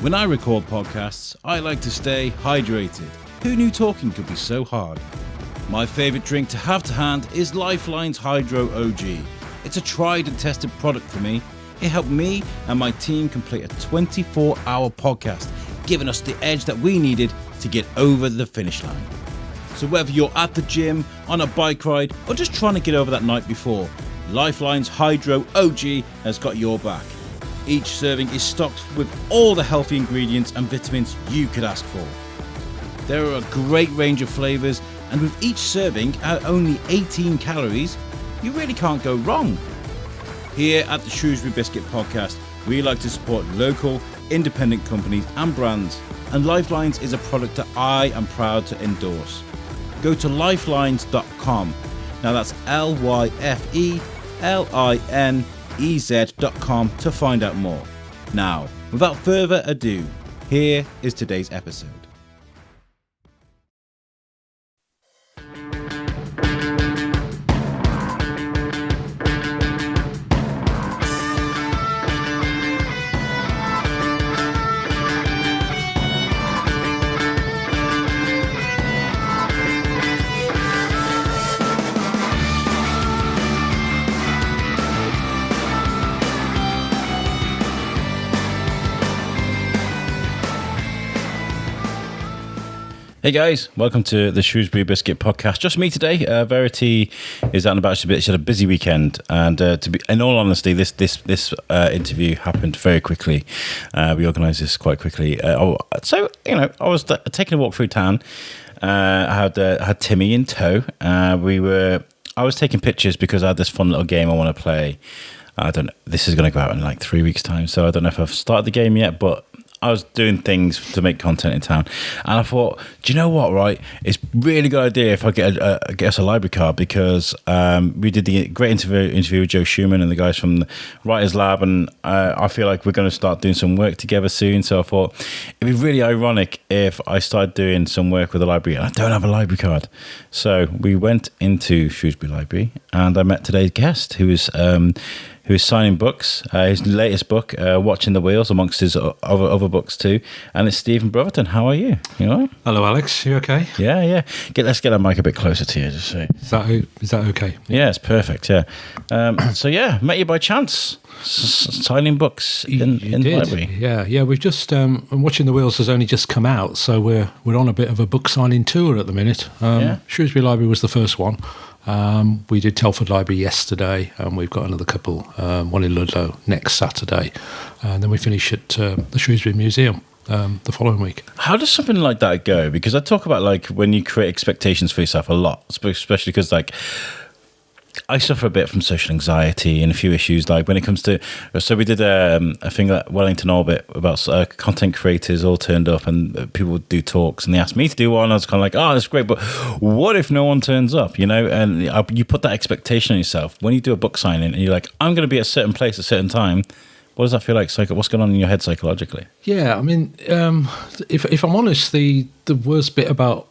When I record podcasts, I like to stay hydrated. Who knew talking could be so hard? My favourite drink to have to hand is Lifeline's Hydro OG. It's a tried and tested product for me. It helped me and my team complete a 24-hour podcast, giving us the edge that we needed to get over the finish line. So whether you're at the gym, on a bike ride, or just trying to get over that night before, Lifeline's Hydro OG has got your back. Each serving is stocked with all the healthy ingredients and vitamins you could ask for. There are a great range of flavours, and with each serving at only 18 calories, you really can't go wrong. Here at the Shrewsbury Biscuit podcast, we like to support local, independent companies and brands, and Lifelines is a product that I am proud to endorse. Go to lifelines.com. Now that's LYFELINEZ.com to find out more. Now, without further ado, here is today's episode. Hey guys, welcome to the Shrewsbury Biscuit podcast. Just me today. Verity is out and about. She had a busy weekend, and in all honesty, this interview happened very quickly. We organised this quite quickly. I was taking a walk through town. I had Timmy in tow. I was taking pictures because I had this fun little game I want to play. This is going to go out in like 3 weeks' time, so I don't know if I've started the game yet, but I was doing things to make content in town, and I thought, do you know what? Right, it's a really good idea if I get us a library card, because we did the great interview with Joe Schumann and the guys from the Writers Lab, and I feel like we're going to start doing some work together soon. So I thought it'd be really ironic if I started doing some work with the library and I don't have a library card. So we went into Shrewsbury Library, and I met today's guest, who is signing books, his latest book, Watching the Wheels, amongst his other books too. And it's Anthony Brotherton. How are you? You all right? Hello, Alex. You okay? Yeah. Let's get that mic a bit closer to you. Just so. Is that okay? Yeah, it's perfect. Yeah. Met you by chance, signing books in the library. Yeah. We've just Watching the Wheels has only just come out, so we're on a bit of a book signing tour at the minute. Shrewsbury Library was the first one. We did Telford Library yesterday, and we've got another couple, one in Ludlow next Saturday, and then we finish at the Shrewsbury Museum the following week. How does something like that go? Because I talk about like when you create expectations for yourself a lot, especially because like I suffer a bit from social anxiety and a few issues, like when it comes to, so we did a thing at Wellington Orbit about content creators all turned up, and people would do talks, and they asked me to do one. I was kind of like, oh, that's great, but what if no one turns up, and you put that expectation on yourself. When you do a book signing and you're like, I'm going to be at a certain place at a certain time, what does that feel like? What's going on in your head psychologically? Yeah, I mean, if I'm honest, the worst bit about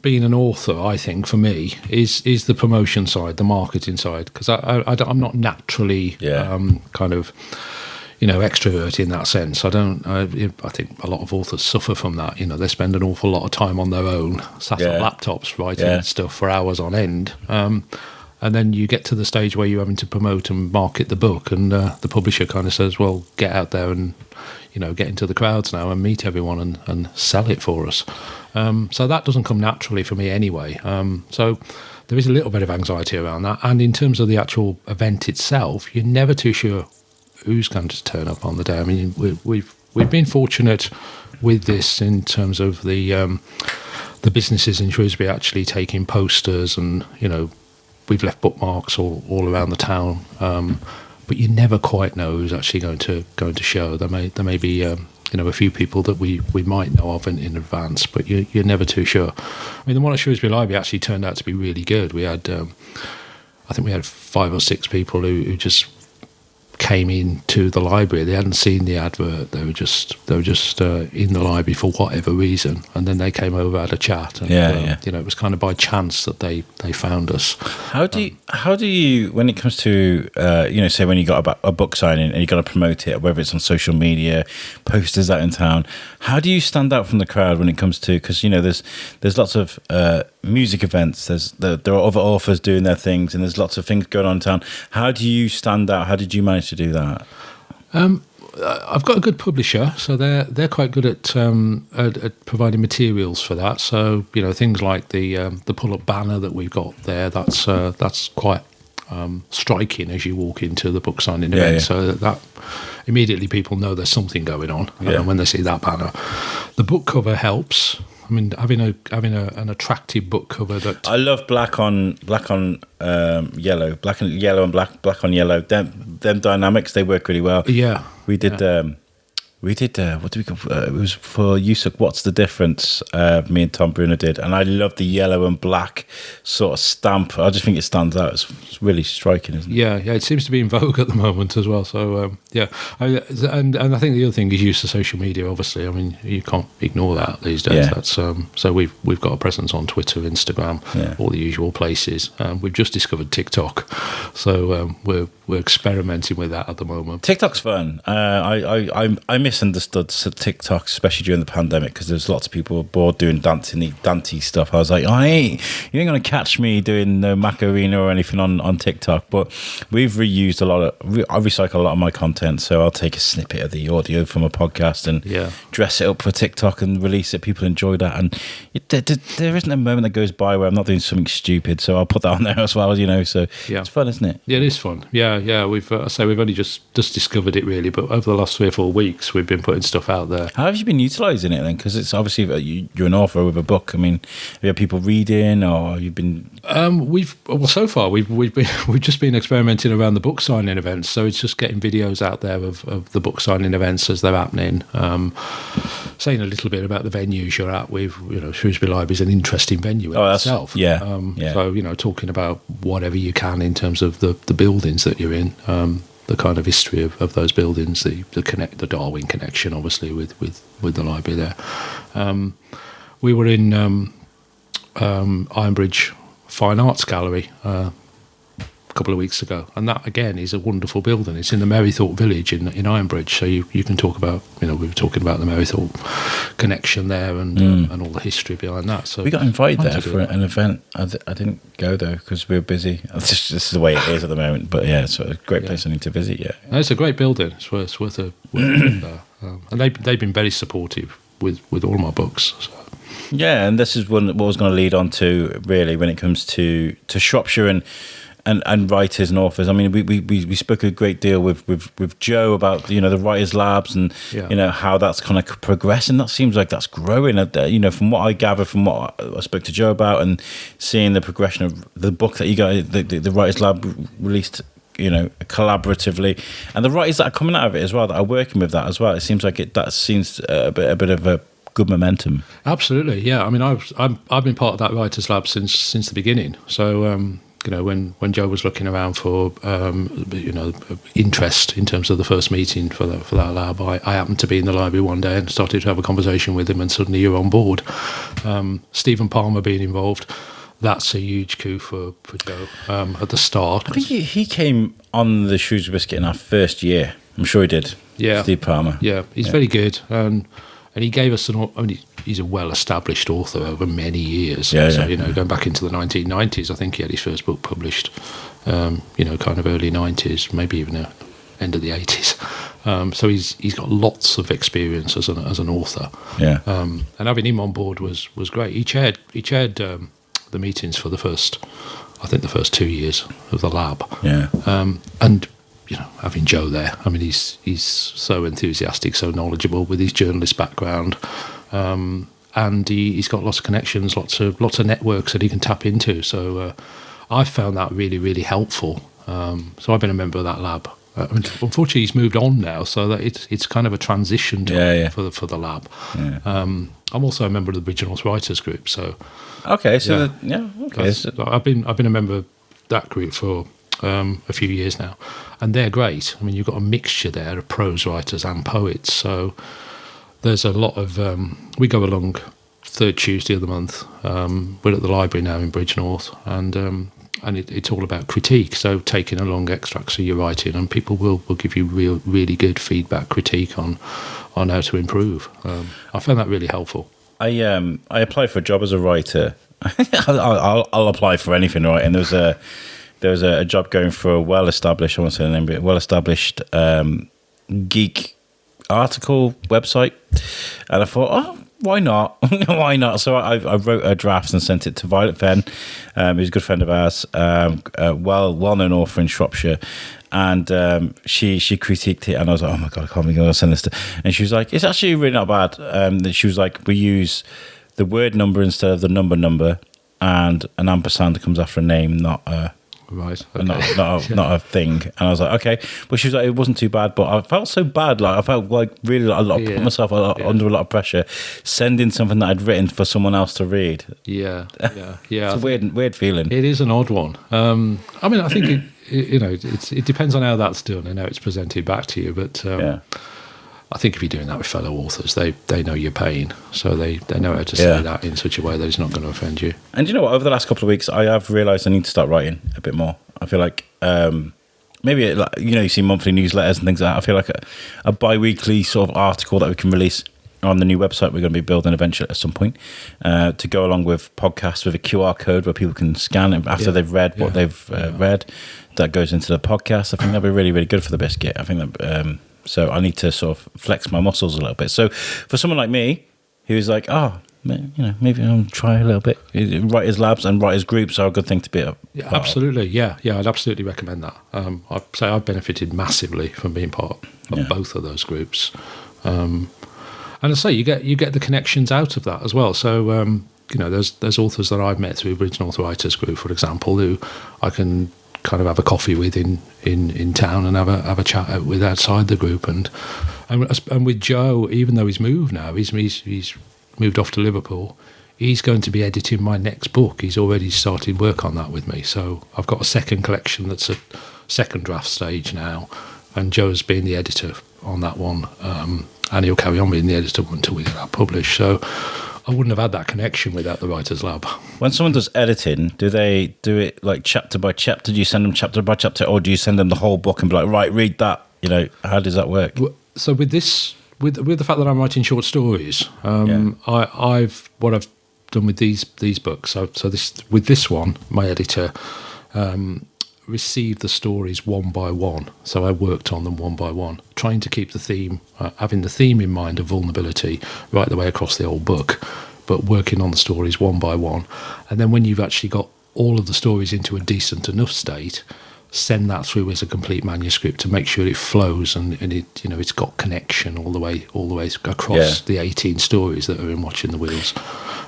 being an author, I think, for me, is the promotion side, the marketing side, because I'm not naturally kind of, extrovert in that sense. I think a lot of authors suffer from that. They spend an awful lot of time on their own, sat on laptops writing stuff for hours on end. And then you get to the stage where you're having to promote and market the book, and the publisher kind of says, well, get out there and, get into the crowds now and meet everyone and sell it for us. So that doesn't come naturally for me anyway. So there is a little bit of anxiety around that. And in terms of the actual event itself, you're never too sure who's going to turn up on the day. I mean, we've been fortunate with this in terms of the businesses in Shrewsbury actually taking posters, and we've left bookmarks all around the town. But you never quite know who's actually going to show. There may be a few people that we might know of in advance, but you're never too sure. I mean, the one at Shrewsbury Library actually turned out to be really good. We had, I think we had 5 or 6 people who just came into the library. They hadn't seen the advert. They were just in the library for whatever reason, and then they came over, had a chat, and you know, it was kind of by chance that they found us. How do you when it comes to you know, say when you got a book signing and you got to promote it, whether it's on social media, posters out in town, how do you stand out from the crowd when it comes to, because you know there's lots of music events, there are other authors doing their things, and there's lots of things going on in town. How do you stand out? How did you manage to do that? I've got a good publisher, so they're quite good at providing materials for that. So you know, things like the pull-up banner that we've got there, that's quite striking as you walk into the book signing event. So that immediately people know there's something going on when they see that banner. The book cover helps. I mean, having an attractive book cover that I love black on yellow, black on yellow. Them dynamics, they work really well. Yeah, we did. What do we call? It was for USUC. What's the difference? Me and Tom Bruner did, and I love the yellow and black sort of stamp. I just think it stands out. It's really striking, isn't it? Yeah. It seems to be in vogue at the moment as well. So and I think the other thing is use of social media. Obviously, I mean, you can't ignore that these days. That's so we've got a presence on Twitter, Instagram, all the usual places. We've just discovered TikTok, so we're experimenting with that at the moment. TikTok's fun. I misunderstood TikTok, especially during the pandemic, because there's lots of people bored doing dancey stuff. I was like, you ain't going to catch me doing no Macarena or anything on TikTok. But we've reused I recycle a lot of my content, so I'll take a snippet of the audio from a podcast and dress it up for TikTok and release it. People enjoy that, and there isn't a moment that goes by where I'm not doing something stupid, so I'll put that on there as well, you know. So it's fun, isn't it? Yeah, it is fun. Yeah. We've we've only just discovered it really, but over the last 3 or 4 weeks we've been putting stuff out there. How have you been utilising it then? Because it's obviously you're an author with a book. I mean, have you had people reading, or you've been? So far we've just been experimenting around the book signing events. So it's just getting videos out there of the book signing events as they're happening. Saying a little bit about the venues you're at. Shrewsbury Library is an interesting venue in itself. So talking about whatever you can in terms of the buildings that you're in. The kind of history of those buildings, the Darwin connection, obviously, with the library there. We were in Ironbridge Fine Arts Gallery a couple of weeks ago, and that again is a wonderful building. It's in the Merrythorpe village in Ironbridge, so you can talk about, we were talking about the Merrythorpe connection there and all the history behind that. So we got invited there for an event. I didn't go though because we were busy. This is the way it is at the moment, but it's a great place I need to visit. It's a great building. It's worth a trip there, and they've been very supportive with all my books. So. Yeah, and this is what I was going to lead on to really when it comes to Shropshire and writers and authors. I mean, we spoke a great deal with Joe about the Writers Labs and how that's kind of progressing. That seems like that's growing. From what I gather, from what I spoke to Joe about, and seeing the progression of the book that you guys, the Writers Lab released, collaboratively, and the writers that are coming out of it as well, that are working with that as well. It seems like that seems a bit of a good momentum. Absolutely, yeah. I mean, I've been part of that Writers Lab since the beginning. So. When Joe was looking around for interest in terms of the first meeting for that lab, I happened to be in the library one day and started to have a conversation with him, and suddenly you're on board. Stephen Palmer being involved, that's a huge coup for Joe at the start. I think he came on the Shrewsbury Biscuit in our first year. I'm sure he did. Yeah, Steve Palmer. Yeah, he's very good, and he gave us he's a well-established author over many years. Going back into the 1990s, I think he had his first book published, kind of early 90s, maybe even end of the 80s. So he's got lots of experience as an author. Yeah. And having him on board was great. He chaired the meetings for the first 2 years of the lab. Yeah. And having Joe there, I mean, he's so enthusiastic, so knowledgeable with his journalist background, and he's got lots of connections, lots of networks that he can tap into. So I've found that really, really helpful. So I've been a member of that lab. Unfortunately, he's moved on now, so that it's kind of a transition time for the lab. Yeah. I'm also a member of the Originals Writers Group. So okay, so I've been a member of that group for a few years now, and they're great. I mean, you've got a mixture there of prose writers and poets, so there's a lot of... we go along third Tuesday of the month. We're at the library now in Bridgnorth, and it's all about critique, so taking along extracts of your writing, and people will give you really good feedback, critique on how to improve. I found that really helpful. I applied for a job as a writer. I'll apply for anything, right? And there was a job going for a well-established, I won't say the name, but well-established geek article website, and I thought, oh, why not? Why not? So I wrote a draft and sent it to Violet Fenn, who's a good friend of ours, well-known author in Shropshire, and she critiqued it, and I was like, oh my God, I can't believe I'm going to send this to... And she was like, it's actually really not bad. She was like, we use the word number instead of the number, and an ampersand comes after a name, not a... Right. Okay. Not a thing. And I was like, okay. But she was like, it wasn't too bad. But I felt so bad. Like I felt like really put myself under a lot of pressure, sending something that I'd written for someone else to read. Yeah. It's a weird feeling. It is an odd one. I mean, I think it depends on how that's done and how it's presented back to you. But I think if you're doing that with fellow authors, they know your pain, so they know how to say that in such a way that it's not going to offend you. And you know what? Over the last couple of weeks, I have realised I need to start writing a bit more. I feel like maybe you see monthly newsletters and things like that. I feel like a bi-weekly sort of article that we can release on the new website we're going to be building eventually at some point, to go along with podcasts with a QR code where people can scan it after they've read what they've read. That goes into the podcast. I think that'd be really, really good for the biscuit. I think that... So I need to sort of flex my muscles a little bit. So for someone like me, who's like, maybe I'll try a little bit. Writers' labs and writers' groups are a good thing to be a part absolutely, of. Yeah, I'd absolutely recommend that. I'd say I've benefited massively from being part of both of those groups. And I say you get the connections out of that as well. So there's authors that I've met through Bridgnorth Writers Group, for example, who I can kind of have a coffee with in town and have a chat with outside the group, and with Joe, even though he's moved now, he's moved off to Liverpool. He's going to be editing my next book. He's already started work on that with me. So I've got a second collection that's at second draft stage now, and Joe's been the editor on that one, and he'll carry on being the editor until we get that published. So I wouldn't have had that connection without the Writers' Lab. When someone does editing, do they do it like chapter by chapter? Do you send them chapter by chapter, or do you send them the whole book and be like, right, read that? How does that work? So with this, with the fact that I'm writing short stories, I've done with these books. So with this one, my editor received the stories one by one. So I worked on them one by one, trying to keep the theme, having the theme in mind of vulnerability right the way across the whole book, but working on the stories one by one. And then when you've actually got all of the stories into a decent enough state, send that through as a complete manuscript to make sure it flows and it's got connection all the way across the 18 stories that are in Watching the Wheels.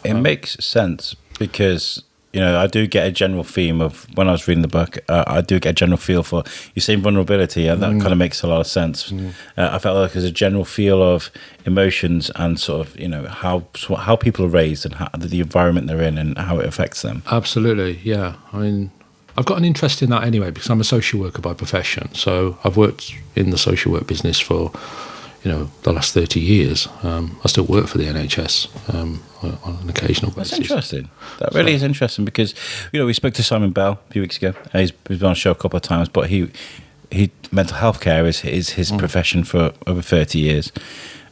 It makes sense because I do get a general theme of when I was reading the book. I do get a general feel for you saying vulnerability, and that kind of makes a lot of sense. I felt like there's a general feel of emotions and sort of how people are raised and how, the environment they're in and how it affects them. Absolutely, yeah. I mean, I've got an interest in that anyway because I'm a social worker by profession. So I've worked in the social work business for the last 30 years. I still work for the NHS on an occasional basis. That's interesting. That really is interesting because, we spoke to Simon Bell a few weeks ago. He's been on the show a couple of times, but he mental health care is his profession for over 30 years.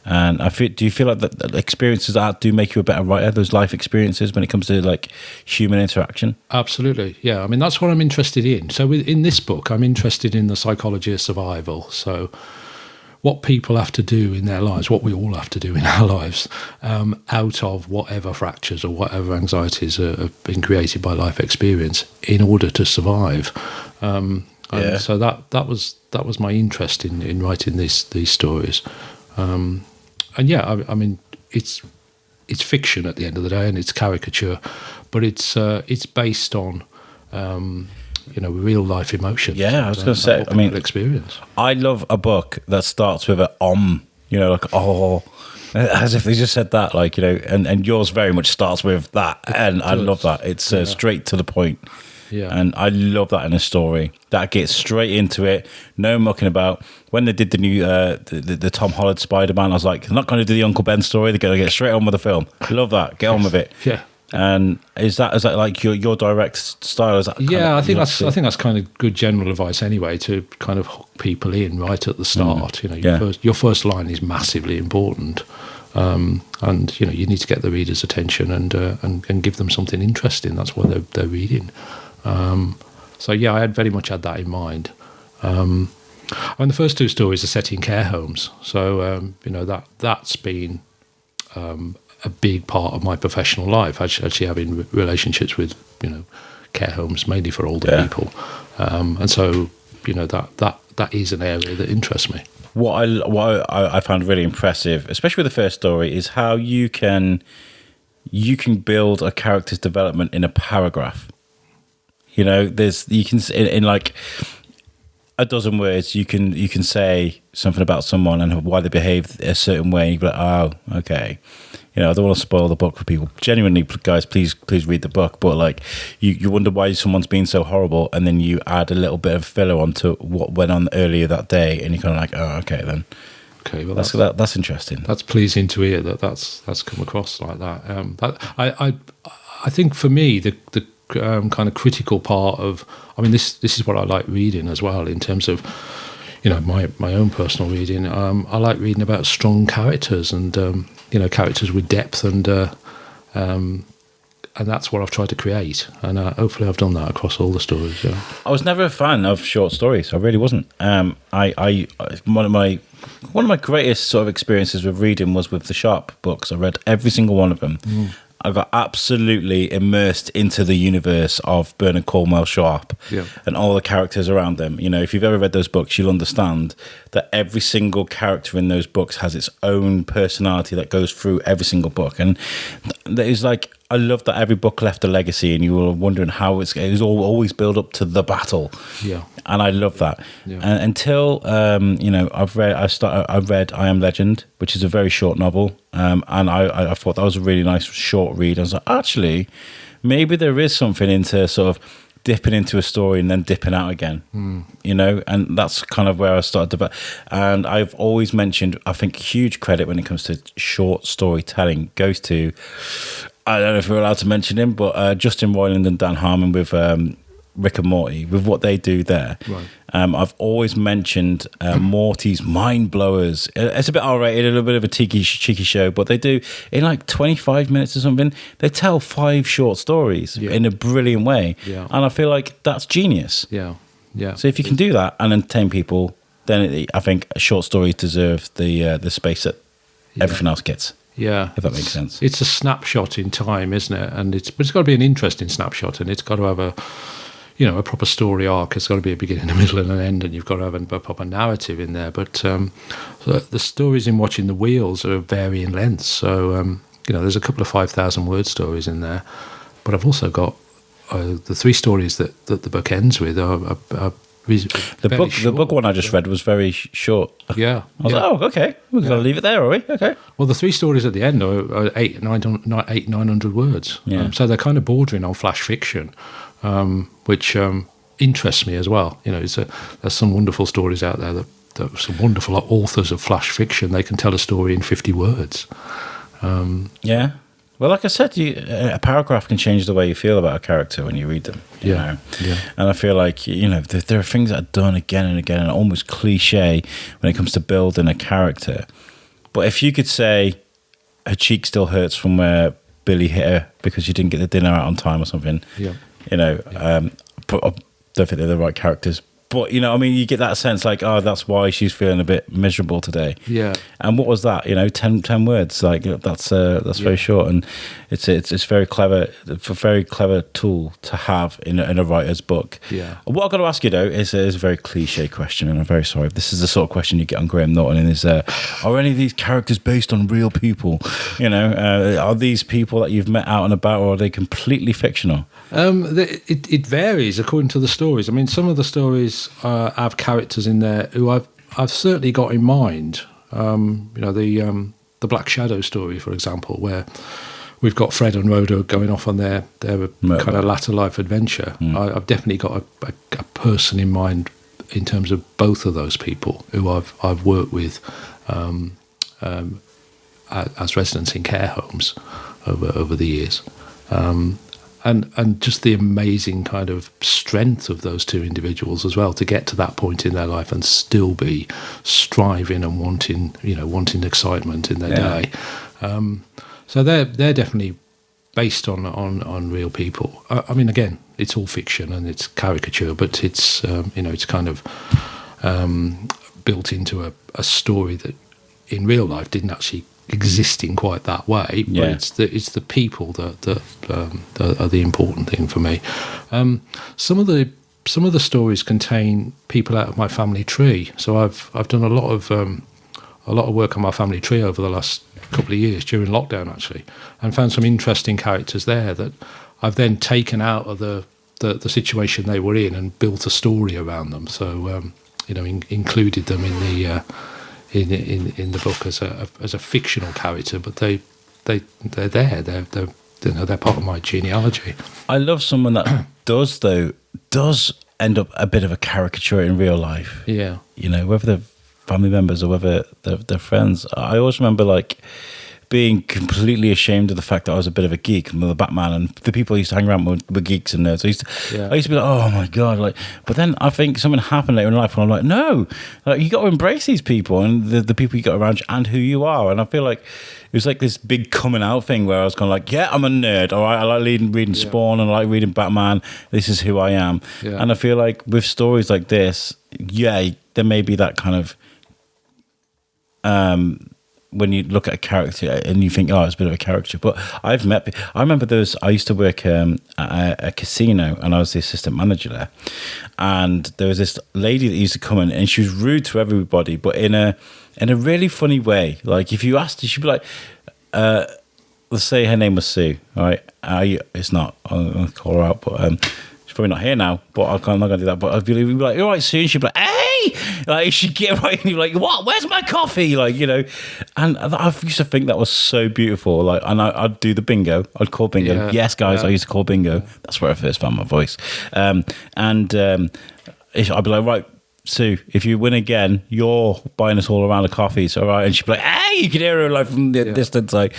And do you feel like that experiences that do make you a better writer, those life experiences when it comes to like human interaction? Absolutely, yeah. I mean, that's what I'm interested in. So in this book, I'm interested in the psychology of survival. So what people have to do in their lives, what we all have to do in our lives, out of whatever fractures or whatever anxieties have been created by life experience in order to survive. So that was my interest in writing these stories. I mean, it's fiction at the end of the day, and it's caricature, but it's based on real life emotions. Yeah, I was going to say, I mean, experience. I love a book that starts with as if they just said that, and yours very much starts with that, and I love that. It's straight to the point. Yeah. And I love that in a story. That gets straight into it, no mucking about. When they did the new the Tom Holland Spider-Man, I was like, they're not going to do the Uncle Ben story. They're going to get straight on with the film. Love that. Get on with it. Yeah. And is that like your direct style? Is that I think that's kind of good general advice anyway, to kind of hook people in right at the start. Your first line is massively important, and you need to get the reader's attention and give them something interesting. That's what they're reading. So I had very much had that in mind. The first two stories are set in care homes, so that's been a big part of my professional life, actually having relationships with care homes, mainly for older people, and so that is an area that interests me. What I found really impressive, especially with the first story, is how you can build a character's development in a paragraph. You can in like a dozen words, you can say something about someone and why they behave a certain way. You'd be like, oh, okay. I don't want to spoil the book for people. Genuinely, guys, please read the book. But like, you wonder why someone's being so horrible, and then you add a little bit of filler onto what went on earlier that day, and you're kind of like, oh, okay, then. Okay, well, that's interesting. That's pleasing to hear that's come across like that. I think for me the kind of critical part of, this is what I like reading as well, in terms of my own personal reading. I like reading about strong characters and characters with depth, and that's what I've tried to create, and hopefully I've done that across all the stories. Yeah. I was never a fan of short stories. I really wasn't. One of my greatest sort of experiences with reading was with the Sharp books. I read every single one of them. I got absolutely immersed into the universe of Bernard Cornwell Sharp and all the characters around them. If you've ever read those books, you'll understand that every single character in those books has its own personality that goes through every single book. And it's like, I love that every book left a legacy, and you were wondering how it was always build up to the battle. Yeah, and I love that. Yeah. And until I read I Am Legend, which is a very short novel, and I thought that was a really nice short read. I was like, actually, maybe there is something into sort of dipping into a story and then dipping out again, and that's kind of where I started to. And I've always mentioned, I think huge credit when it comes to short storytelling goes to, I don't know if we're allowed to mention him, but Justin Roiland and Dan Harmon with Rick and Morty, with what they do there. Right. I've always mentioned Morty's Mind Blowers. It's a bit R-rated, a little bit of a cheeky show, but they do, in like 25 minutes or something, they tell 5 short stories in a brilliant way. Yeah. And I feel like that's genius. Yeah. Yeah. So if you can do that and entertain people, then I think short stories deserve the space that everything else gets. Yeah, if that makes sense. It's a snapshot in time, isn't it? And it's got to be an interesting snapshot, and it's got to have a proper story arc. It's got to be a beginning, a middle, and an end, and you've got to have a proper narrative in there. But the stories in Watching the Wheels are of varying lengths. So there's a couple of 5,000 word stories in there, but I've also got the 3 stories that the book ends with are the book one I just read was very short. Yeah. I was like, oh, okay. We're going to leave it there, are we? Okay. Well, the 3 stories at the end are 900 words. Yeah. So they're kind of bordering on flash fiction, which interests me as well. There's some wonderful stories out there that some wonderful authors of flash fiction. They can tell a story in 50 words. Yeah. Well, like I said, a paragraph can change the way you feel about a character when you read them. You know? Yeah. And I feel like, there are things that are done again and again and almost cliché when it comes to building a character. But if you could say, her cheek still hurts from where Billy hit her because she didn't get the dinner out on time or something, I don't think they're the right characters. But, you get that sense like, oh, that's why she's feeling a bit miserable today. Yeah. And what was that? 10 words. Like, that's very short. And it's very clever. It's a very clever tool to have in a writer's book. Yeah. What I've got to ask you, though, is a very cliche question, and I'm very sorry. This is the sort of question you get on Graham Norton, and is, are any of these characters based on real people? Are these people that you've met out and about, or are they completely fictional? It varies according to the stories. I mean, some of the stories have characters in there who I've certainly got in mind. The Black Shadow story, for example, where we've got Fred and Rhoda going off on their Right. kind of latter life adventure. I've definitely got a person in mind in terms of both of those people who I've worked with as residents in care homes over the years. And just the amazing kind of strength of those two individuals as well to get to that point in their life and still be striving and wanting excitement in their day. So they're definitely based on real people. I mean, again, it's all fiction and it's caricature, but it's it's kind of built into a story that in real life didn't actually exist in quite that way. But it's the people that are the important thing for me. Some of the stories contain people out of my family tree. So I've done a lot of work on my family tree over the last couple of years during lockdown actually, and found some interesting characters there that I've then taken out of the situation they were in and built a story around them. So included them in the in the book as a fictional character, but they're there. They're part of my genealogy. I love someone that does end up a bit of a caricature in real life. Yeah, whether they're family members or whether they're friends. I always remember being completely ashamed of the fact that I was a bit of a geek, the Batman, and the people I used to hang around with were geeks and nerds. I used to be like, oh my god, but then I think something happened later in life when I'm like, no, you got to embrace these people and the people you got around you and who you are. And I feel like it was like this big coming out thing where I was kind of like, yeah, I'm a nerd, all right, I like reading Spawn and I like reading Batman, this is who I am. And I feel like with stories like this, there may be that kind of when you look at a character and you think, oh, it's a bit of a caricature. But I remember I used to work at a casino and I was the assistant manager there. And there was this lady that used to come in and she was rude to everybody, but in a really funny way. Like if you asked her, she'd be like, let's say her name was Sue, all right? It's not, I'm going to call her out, but she's probably not here now, but I'm not going to do that. But I'd be like, all right, Sue, and she'd be like, hey! Like she'd get right and you're like, what? Where's my coffee? And I used to think that was so beautiful. And I'd do the bingo. I'd call bingo. Yeah, yes, guys, I used to call bingo. That's where I first found my voice. I'd be like, right, Sue, if you win again, you're buying us all around a coffee. So, right. And she'd be like, hey, you can hear her from the distance. I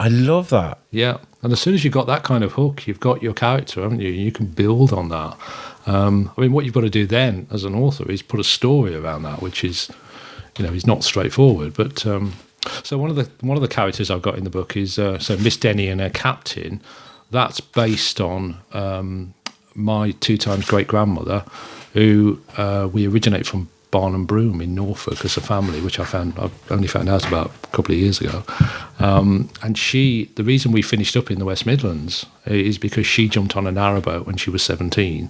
love that. Yeah. And as soon as you've got that kind of hook, you've got your character, haven't you? You can build on that. What you've got to do then as an author is put a story around that, which is not straightforward. But so one of the characters I've got in the book is Miss Denny and her captain. That's based on my 2 times great grandmother, who we originate from Barnum Broom in Norfolk as a family, which I've only found out about a couple of years ago. And the reason we finished up in the West Midlands is because she jumped on a narrowboat when she was 17,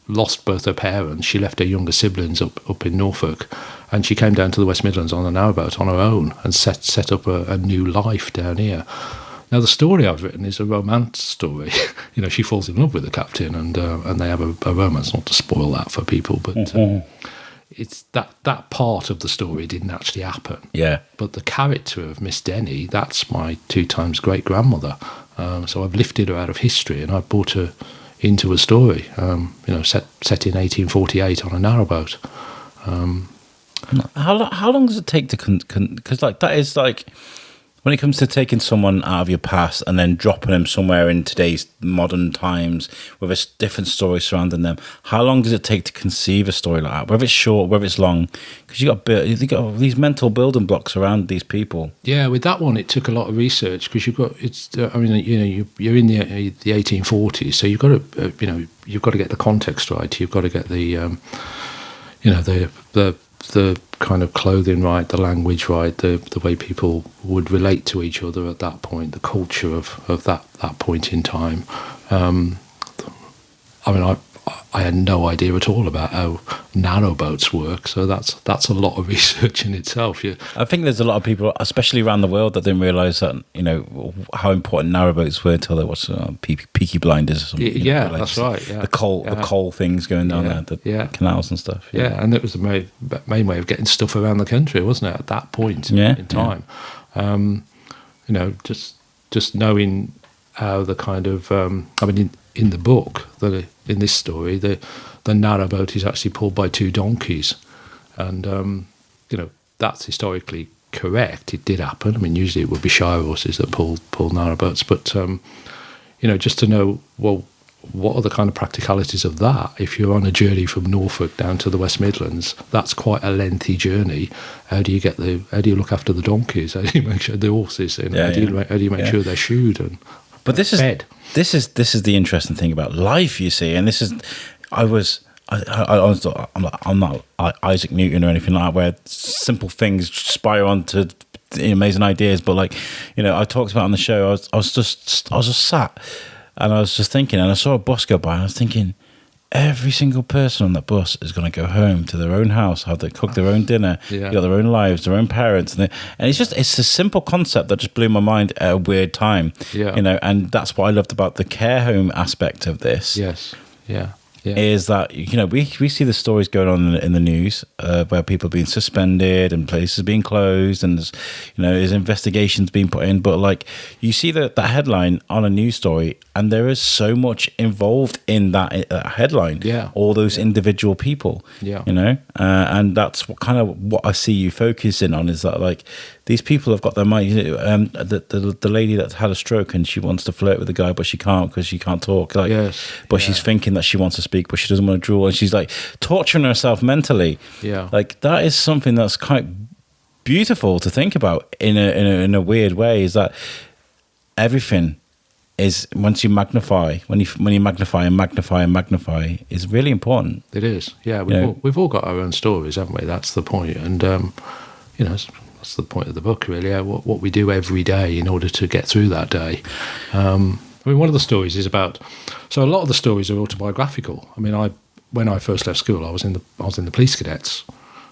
lost both her parents. She left her younger siblings up in Norfolk, and she came down to the West Midlands on a narrowboat on her own and set up a new life down here. Now, the story I've written is a romance story. She falls in love with the captain, and they have a romance. Not to spoil that for people, but it's that part of the story didn't actually happen. Yeah. But the character of Miss Denny, that's my 2 times great grandmother. So I've lifted her out of history and I brought her into a story. Set in 1848 on a narrowboat. How long does it take to because that is when it comes to taking someone out of your past and then dropping them somewhere in today's modern times with a different story surrounding them, how long does it take to conceive a story like that? Whether it's short, whether it's long, because you got these mental building blocks around these people. Yeah, with that one, it took a lot of research because you've got you're in the 1840s, so you've got to you've got to get the context right. You've got to get the the kind of clothing right, the language right, the way people would relate to each other at that point, the culture of that point in time. I had no idea at all about how narrowboats work, so that's a lot of research in itself. Yeah. I think there's a lot of people, especially around the world, that didn't realise that how important narrowboats were until they watched Peaky Blinders or something. Yeah, that's right. Yeah. The coal things going down there, the canals and stuff. Yeah, and it was the main way of getting stuff around the country, wasn't it? At that point in time, just just knowing how the kind of in the book, in this story, the narrowboat is actually pulled by 2 donkeys, and that's historically correct. It did happen. I mean, usually it would be shire horses that pull narrowboats, but just to know, well, what are the kind of practicalities of that? If you're on a journey from Norfolk down to the West Midlands, that's quite a lengthy journey. How do you look after the donkeys? How do you make sure the horses? How do you make sure they're shoed and fed? This is the interesting thing about life, you see, and this is I'm not Isaac Newton or anything like that, where simple things spiral onto amazing ideas. But I talked about on the show, I was just sat and I was just thinking, and I saw a bus go by, and I was thinking, every single person on that bus is going to go home to their own house, have they cook their own dinner, they got their own lives, their own parents, and it's a simple concept that just blew my mind at a weird time. And that's what I loved about the care home aspect of this. Is that we see the stories going on in the news where people are being suspended and places being closed, and there's investigations being put in, but you see that headline on a news story, and there is so much involved in that headline. All those individual people. And that's what I see you focusing on, is that these people have got their mind. The lady that had a stroke and she wants to flirt with the guy, but she can't because she can't talk. She's thinking that she wants to speak, but she doesn't want to draw, and she's torturing herself mentally. That is something that's quite beautiful to think about in a weird way. Is that everything is, once you magnify, when you magnify and magnify and magnify, is really important. It is. We've all got our own stories, haven't we? That's the point, and that's the point of the book, really. What we do every day in order to get through that day. One of the stories is about. So a lot of the stories are autobiographical. I mean, when I first left school, I was in the police cadets.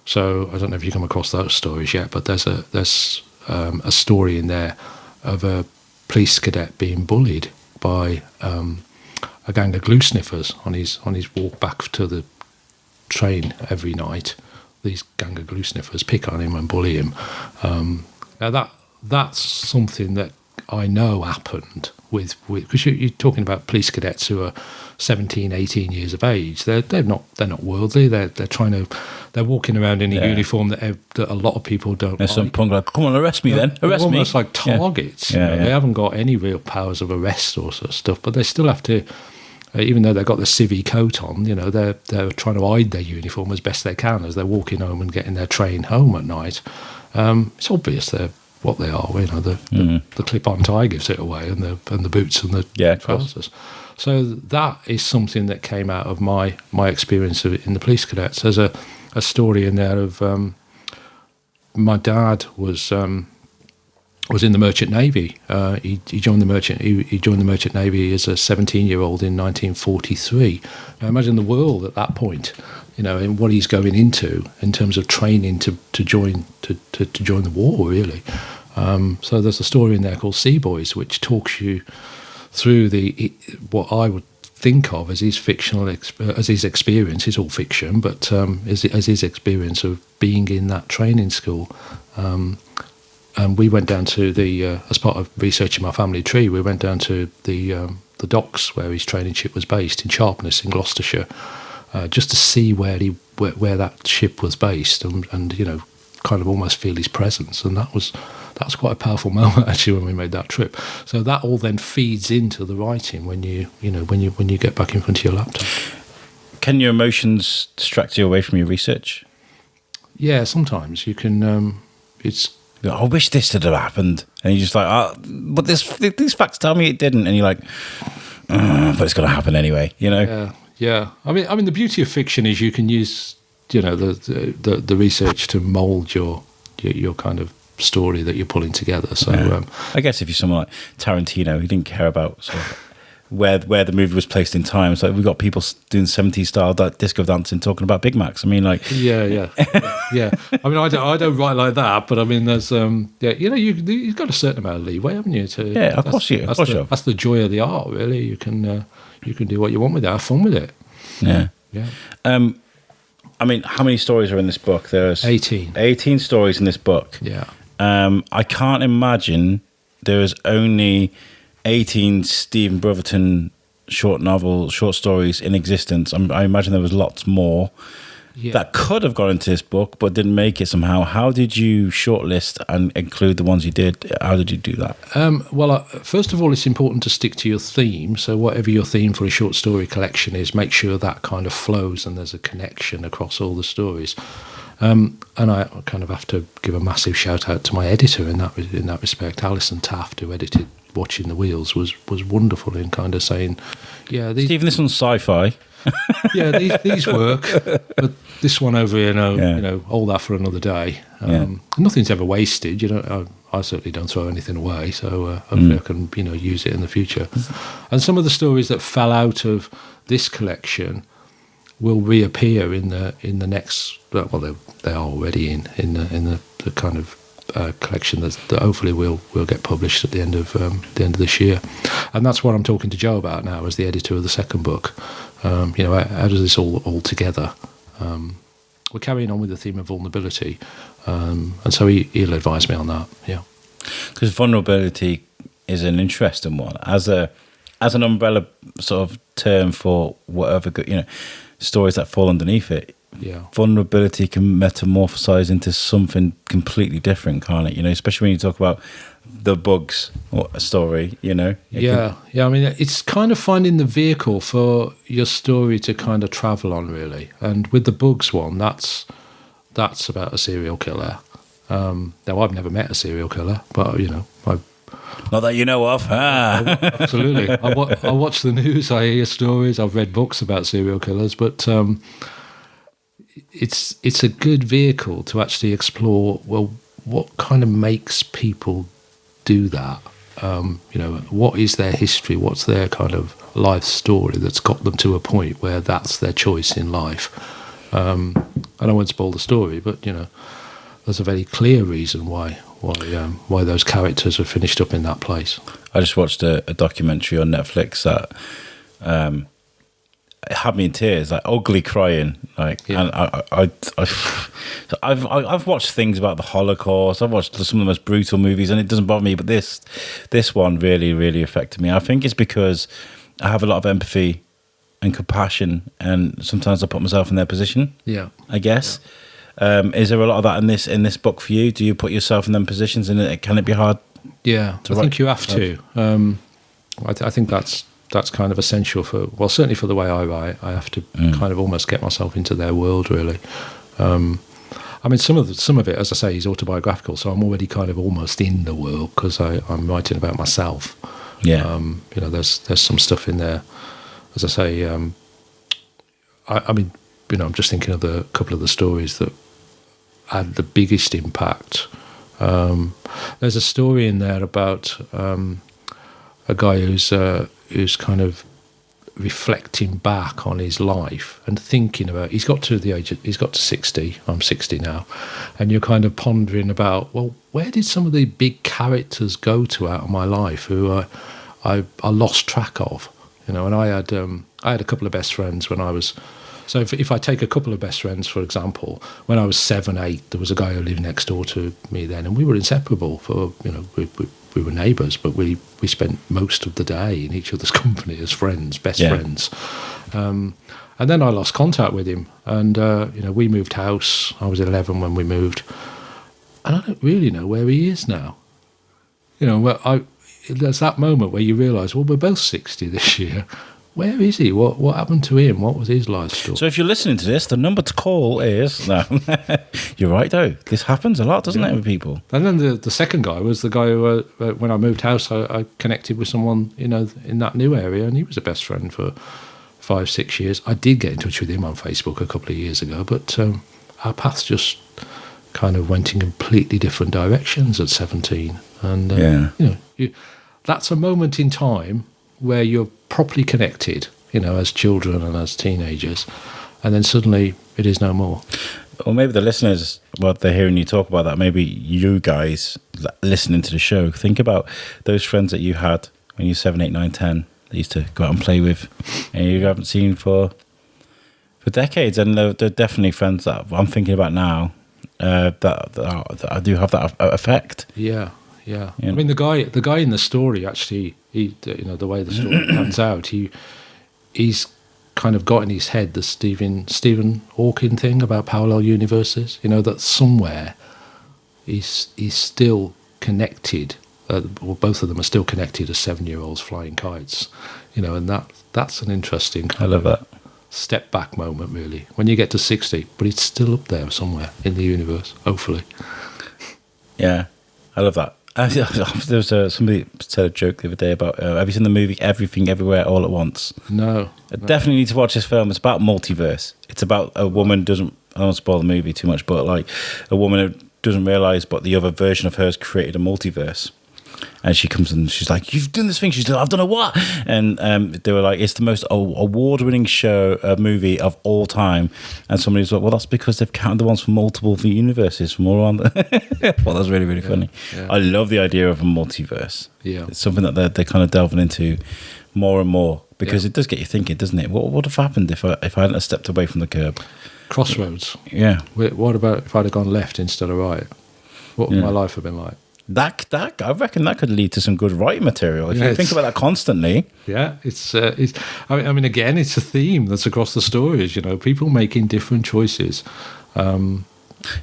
So I don't know if you come across those stories yet, but there's a story in there of a police cadet being bullied by a gang of glue sniffers on his walk back to the train every night. These gang of glue sniffers pick on him and bully him. Now that's something that I know happened with because you're talking about police cadets who are 17, 18 years of age. They're not worldly. They're walking around in a uniform that a lot of people don't. There's some punk come on, arrest me then. Arrest me. Almost like targets. They haven't got any real powers of arrest or sort of stuff, but they still have to. Even though they've got the civvy coat on, they're trying to hide their uniform as best they can as they're walking home and getting their train home at night. It's obvious they're what they are. The clip-on tie gives it away, and the boots and the trousers. So that is something that came out of my experience of it in the police cadets. There's a story in there of my dad was in the Merchant Navy. He joined the Merchant Navy as a 17-year-old in 1943. Now imagine the world at that point, and what he's going into in terms of training to join the war, really. So there's a story in there called Sea Boys, which talks you through what I would think of as his fictional as his experience. It's all fiction, but as his experience of being in that training school. And we went down to as part of researching my family tree, we went down to the docks where his training ship was based in Sharpness in Gloucestershire, just to see where that ship was based, and kind of almost feel his presence. And that was quite a powerful moment actually when we made that trip. So that all then feeds into the writing when you get back in front of your laptop. Can your emotions distract you away from your research? Yeah, sometimes you can. I wish this had happened, and you're just like, but these facts tell me it didn't, and you're like, but it's going to happen anyway, Yeah. I mean, the beauty of fiction is you can use, the research to mould your kind of story that you're pulling together. So I guess if you're someone like Tarantino, he didn't care about sort of where the movie was placed in time. So we've got people doing 70s style disco dancing talking about Big Macs. I mean, yeah. I mean, I don't write like that, but I mean, there's you've got a certain amount of leeway, haven't you? Of course you. That's the joy of the art, really. You can do what you want with it, have fun with it. Yeah. I mean, how many stories are in this book? There's 18. 18 stories in this book. Yeah. I can't imagine there was only 18 Stephen Brotherton short stories in existence. I imagine there was lots more that could have gone into this book but didn't make it somehow. How did you shortlist and include the ones you did? How did you do that? Well, first of all, it's important to stick to your theme. So whatever your theme for a short story collection is, make sure that kind of flows and there's a connection across all the stories. And I kind of have to give a massive shout out to my editor in that respect. Alison Taft, who edited Watching the Wheels, was wonderful in kind of saying, yeah, Stephen, this one's sci-fi. Yeah, these work, but this one over here, hold that for another day. Nothing's ever wasted. I certainly don't throw anything away, so hopefully I can use it in the future. And some of the stories that fell out of this collection will reappear in the next. Well, they are already in the kind of collection that hopefully will get published at the end of this year. And that's what I'm talking to Joe about now as the editor of the second book. How does this all together? We're carrying on with the theme of vulnerability, and so he'll advise me on that. Yeah, because vulnerability is an interesting one as an umbrella sort of term for whatever stories that fall underneath it. Yeah, vulnerability can metamorphosize into something completely different, can't it? Especially when you talk about the bugs story. Yeah. I mean, it's kind of finding the vehicle for your story to kind of travel on, really. And with the bugs one, that's about a serial killer. Now, I've never met a serial killer, but not that you know of. Absolutely. I watch the news, I hear stories, I've read books about serial killers, but it's a good vehicle to actually explore, well, what kind of makes people do that? What is their history? What's their kind of life story that's got them to a point where that's their choice in life? And I won't spoil the story, but there's a very clear reason why those characters are finished up in that place. I just watched a documentary on Netflix that it had me in tears, like ugly crying. And I've watched things about the Holocaust. I've watched some of the most brutal movies, and it doesn't bother me. But this one really, really affected me. I think it's because I have a lot of empathy and compassion, and sometimes I put myself in their position. Yeah, I guess. Yeah. Is there a lot of that in this book for you? Do you put yourself in them positions, and can it be hard? Yeah, I think you have to. I think that's kind of essential certainly for the way I write. I have to kind of almost get myself into their world, really. I mean, some of it, as I say, is autobiographical, so I'm already kind of almost in the world because I'm writing about myself. Yeah. There's some stuff in there, as I say. I mean, I'm just thinking of a couple of the stories that had the biggest impact. There's a story in there about a guy who's kind of reflecting back on his life and thinking about. He's got to 60. I'm 60 now, and you're kind of pondering about, well, where did some of the big characters go to out of my life who I lost track of, And I had a couple of best friends when I was. So if I take a couple of best friends, for example, when I was 7, 8, there was a guy who lived next door to me then, and we were inseparable for, we were neighbours, but we spent most of the day in each other's company as friends, best friends. And then I lost contact with him, and, we moved house. I was 11 when we moved, and I don't really know where he is now. There's that moment where you realise, well, we're both 60 this year. Where is he? What happened to him? What was his life story? So if you're listening to this, the number to call is... No, you're right, though. This happens a lot, doesn't it, with people? And then the second guy was the guy who, when I moved house, I connected with someone, in that new area, and he was a best friend for 5, 6 years. I did get in touch with him on Facebook a couple of years ago, but our paths just kind of went in completely different directions at 17. And, that's a moment in time where you're properly connected, as children and as teenagers, and then suddenly it is no more. Or maybe the listeners, what they're hearing you talk about that, maybe you guys listening to the show, think about those friends that you had when you were 7, 8, 9, 10, that you used to go out and play with, and you haven't seen for decades, and they're definitely friends that I'm thinking about now, that I do have that effect. Yeah, Yeah. You know? I mean, the guy in the story actually, the way the story pans out, he's kind of got in his head the Stephen Hawking thing about parallel universes. That somewhere he's still connected. Or both of them are still connected as 7-year-olds flying kites. And that's an interesting kind of that. Step back moment, really, when you get to 60, but it's still up there somewhere in the universe, hopefully. Yeah, I love that. There was somebody said a joke the other day about have you seen the movie Everything Everywhere All at Once? No. I definitely need to watch this film. It's about multiverse. It's about a woman I don't spoil the movie too much, but like a woman who doesn't realise but the other version of her has created a multiverse. And she comes and she's like, "You've done this thing." She's like, "I've done a what?" And they were like, "It's the most award-winning movie of all time." And somebody was like, "Well, that's because they've counted the ones from multiple universes from all around." Well, that's really, really funny. Yeah. I love the idea of a multiverse. Yeah. It's something that they're kind of delving into more and more because it does get you thinking, doesn't it? What would have happened if I hadn't have stepped away from the curb? Crossroads. Yeah. What about if I'd have gone left instead of right? What would my life have been like? That I reckon that could lead to some good writing material if you think about that constantly. Yeah, it's. I mean, again, it's a theme that's across the stories. People making different choices.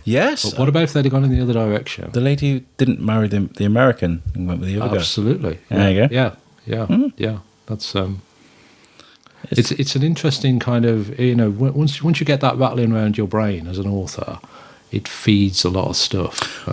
Yes. But what about if they'd have gone in the other direction? The lady who didn't marry the American and went with the other guy. Absolutely. There you go. Yeah. Yeah. That's. It's an interesting kind of once you get that rattling around your brain as an author, it feeds a lot of stuff.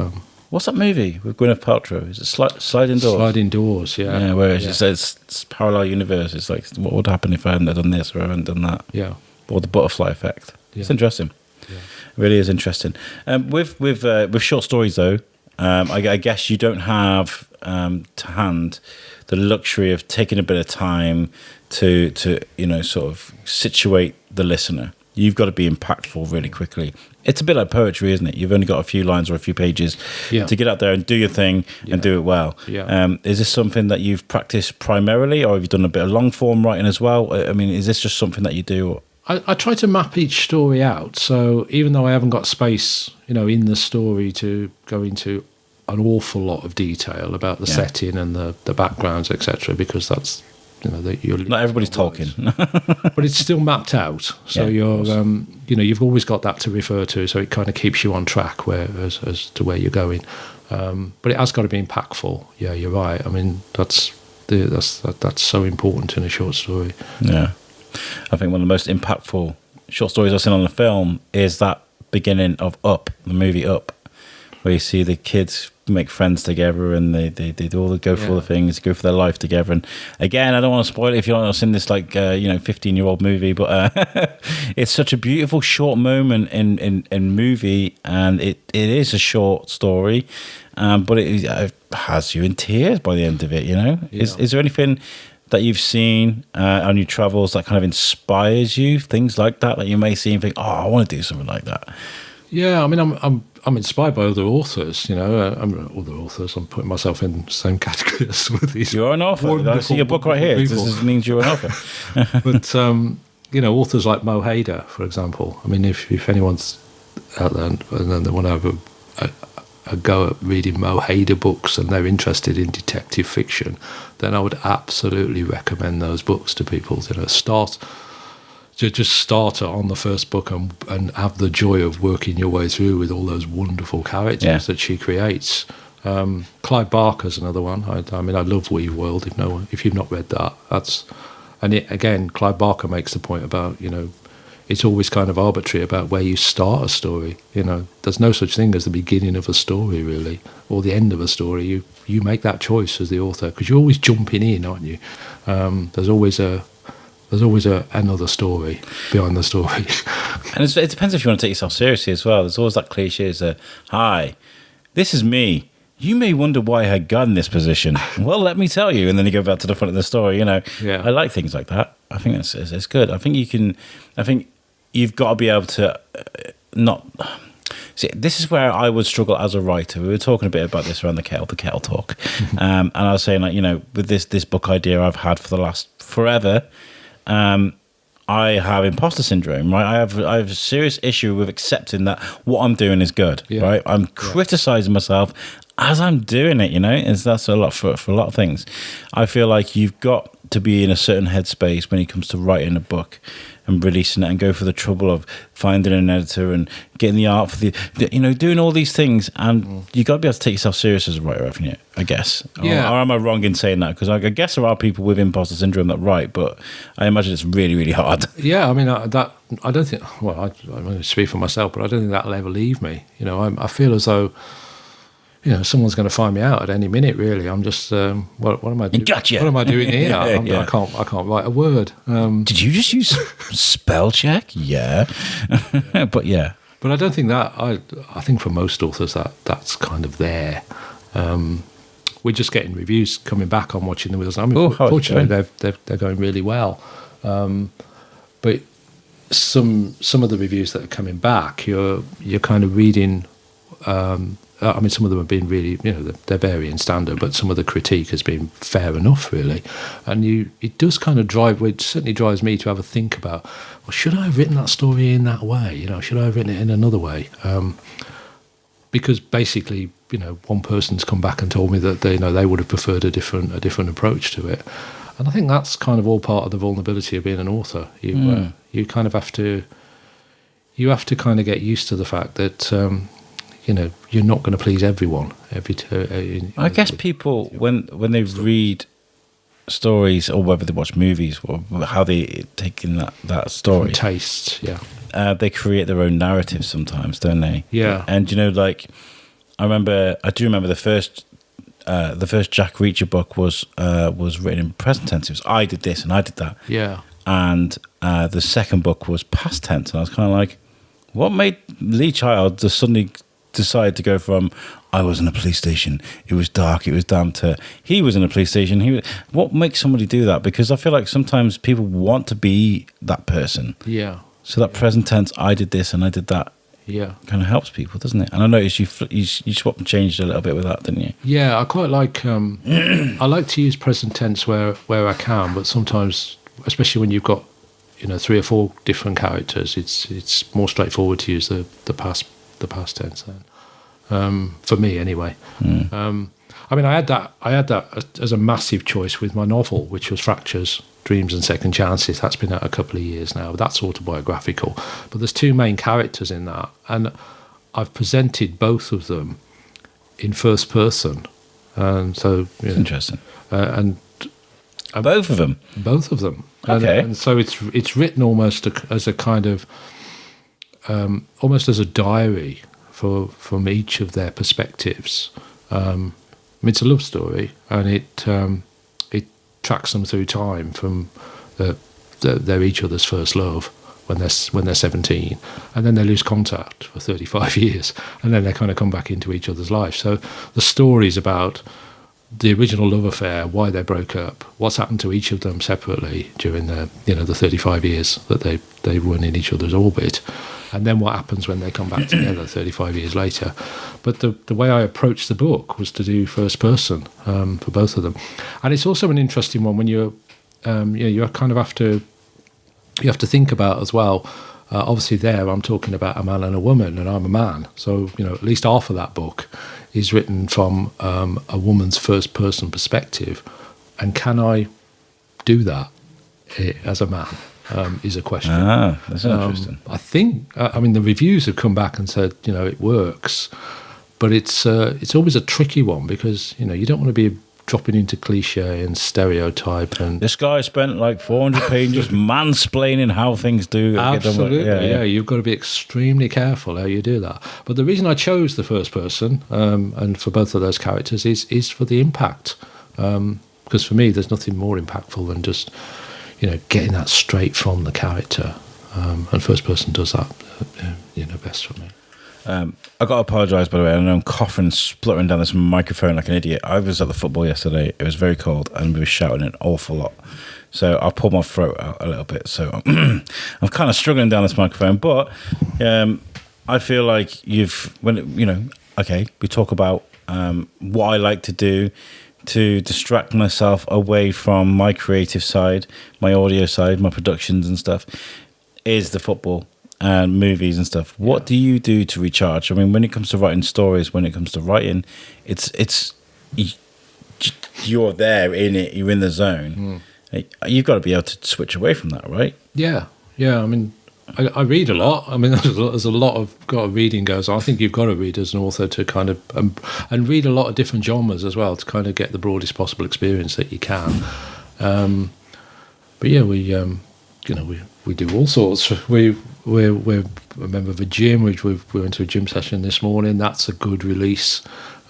What's that movie with Gwyneth Paltrow? Is it Sliding Doors? Sliding Doors, yeah. Yeah, where it says it's parallel universe. It's like, what would happen if I hadn't done this or I hadn't done that? Yeah. Or the butterfly effect. Yeah. It's interesting. Yeah. It really is interesting. With short stories, though, I guess you don't have to hand the luxury of taking a bit of time to sort of situate the listener. You've got to be impactful really quickly. It's a bit like poetry, isn't it? You've only got a few lines or a few pages to get out there and do your thing and do it well. Yeah. Is this something that you've practiced primarily, or have you done a bit of long form writing as well? I mean, is this just something that you do? I try to map each story out. So even though I haven't got space, in the story to go into an awful lot of detail about the setting and the backgrounds, etc., because that's not everybody's talking, but it's still mapped out. So you've always got that to refer to. So it kind of keeps you on track as to where you're going. But it has got to be impactful. Yeah, you're right. I mean, that's so important in a short story. Yeah, I think one of the most impactful short stories I've seen on the film is that beginning of Up, the movie Up, where you see the kids make friends together and they all go for all the things, go for their life together. And again, I don't want to spoil it if you're not seen this 15-year-old movie, but it's such a beautiful short moment in movie, and it is a short story, but it has you in tears by the end of it. Is there anything that you've seen on your travels that kind of inspires you, things like that you may see and think, I want to do something like that? Yeah, I mean, I'm inspired by other authors. Other authors. I'm putting myself in the same category as some of these. You're an author. I see your book right here. This means you're an author. But authors like Mo Hader, for example. I mean, if anyone's out there and then they want to have a go at reading Mo Hader books and they're interested in detective fiction, then I would absolutely recommend those books to people. Just start on the first book and have the joy of working your way through with all those wonderful characters that she creates. Clive Barker's another one. I mean, I love Weave World. If you've not read that, again, Clive Barker makes the point about it's always kind of arbitrary about where you start a story. There's no such thing as the beginning of a story, really, or the end of a story. You make that choice as the author because you're always jumping in, aren't you? There's always another story behind the story. And it depends if you want to take yourself seriously as well. There's always that cliche, hi, this is me. You may wonder why I got in this position. Well, let me tell you. And then you go back to the front of the story, I like things like that. I think it's good. I think you've got to be able to not... See, this is where I would struggle as a writer. We were talking a bit about this around the kettle talk. And I was saying, with this book idea I've had for the last forever, I have imposter syndrome, right? I have a serious issue with accepting that what I'm doing is good, right? I'm criticizing myself as I'm doing it, and that's a lot for a lot of things. I feel like you've got to be in a certain headspace when it comes to writing a book and releasing it, and go for the trouble of finding an editor and getting the art for the doing all these things, and you got to be able to take yourself serious as a writer, haven't you? I guess. Yeah. Or am I wrong in saying that? Because I guess there are people with imposter syndrome that write, but I imagine it's really, really hard. Yeah, I mean I don't think. Well, I'm going to speak for myself, but I don't think that'll ever leave me. I feel as though, someone's going to find me out at any minute. Really, I'm just what am I doing? Gotcha. What am I doing here? I can't write a word. Did you just use spell check? Yeah, but yeah. But I don't think that. I think for most authors that's kind of there. We're just getting reviews coming back on watching the wheels. I mean, fortunately, they're going really well. But some of the reviews that are coming back, you're kind of reading. I mean, some of them have been really, they're varying standard, but some of the critique has been fair enough, really. And it does kind of it certainly drives me to have a think about, well, should I have written that story in that way? Should I have written it in another way? Because basically, one person's come back and told me that they would have preferred a different approach to it. And I think that's kind of all part of the vulnerability of being an author. You kind of have to kind of get used to the fact that you're not going to please everyone. I guess people when they read stories, or whether they watch movies, or how they take in that story, different tastes, they create their own narrative sometimes, don't they? Yeah. And like I do remember the first Jack Reacher book was written in present tense. It was I did this and I did that. Yeah. And the second book was past tense, and I was kind of like, what made Lee Child just suddenly decide to go from I was in a police station, it was dark, it was damn, to he was in a police station. What makes somebody do that? Because I feel like sometimes people want to be that person. Yeah. So that present tense, I did this and I did that, kind of helps people, doesn't it? And I noticed you swapped and changed a little bit with that, didn't you? Yeah, I quite like. I like to use present tense where I can, but sometimes, especially when you've got 3 or 4 different characters, it's more straightforward to use the past tense then. For me, anyway. I mean, I had that as a massive choice with my novel, which was Fractures, Dreams and Second Chances. That's been out a couple of years now. That's autobiographical. But there's 2 main characters in that, and I've presented both of them in first person. And so, interesting. And both of them. Both of them. Okay. And so it's written almost as a kind of almost as a diary from each of their perspectives. It's a love story, and it tracks them through time from their each other's first love when they're 17, and then they lose contact for 35 years, and then they kind of come back into each other's life. So the story's about the original love affair, why they broke up, what's happened to each of them separately during the 35 years that they run in each other's orbit, and then what happens when they come back together 35 years later. But the way I approached the book was to do first person for both of them, and it's also an interesting one when you kind of have to think about as well. Obviously, there I'm talking about a man and a woman, and I'm a man, so at least half of that book is written from a woman's first person perspective, and can I do that as a man? Is a question. That's interesting. I think the reviews have come back and said it works, but it's always a tricky one because you don't want to be dropping into cliche and stereotype. And this guy spent like 400 pages mansplaining how things do. Absolutely, yeah. You've got to be extremely careful how you do that. But the reason I chose the first person and for both of those characters is for the impact. Because for me, there's nothing more impactful than just getting that straight from the character. And first person does that best for me. I got to apologise, by the way. I know I'm coughing, spluttering down this microphone like an idiot. I was at the football yesterday. It was very cold, and we were shouting an awful lot. So I pulled my throat out a little bit. So I'm kind of struggling down this microphone. But I feel like we talk about what I like to do, to distract myself away from my creative side, my audio side, my productions and stuff, is the football and movies and stuff. What do you do to recharge? I mean, when it comes to writing stories, when it comes to writing, you're there in it, you're in the zone. You've got to be able to switch away from that, right? Yeah. I mean, I read a lot. I mean, there's a lot of reading goes on. I think you've got to read as an author to kind of and read a lot of different genres as well to kind of get the broadest possible experience that you can. But yeah, we do all sorts. We're a member of a gym. We went to a gym session this morning. That's a good release.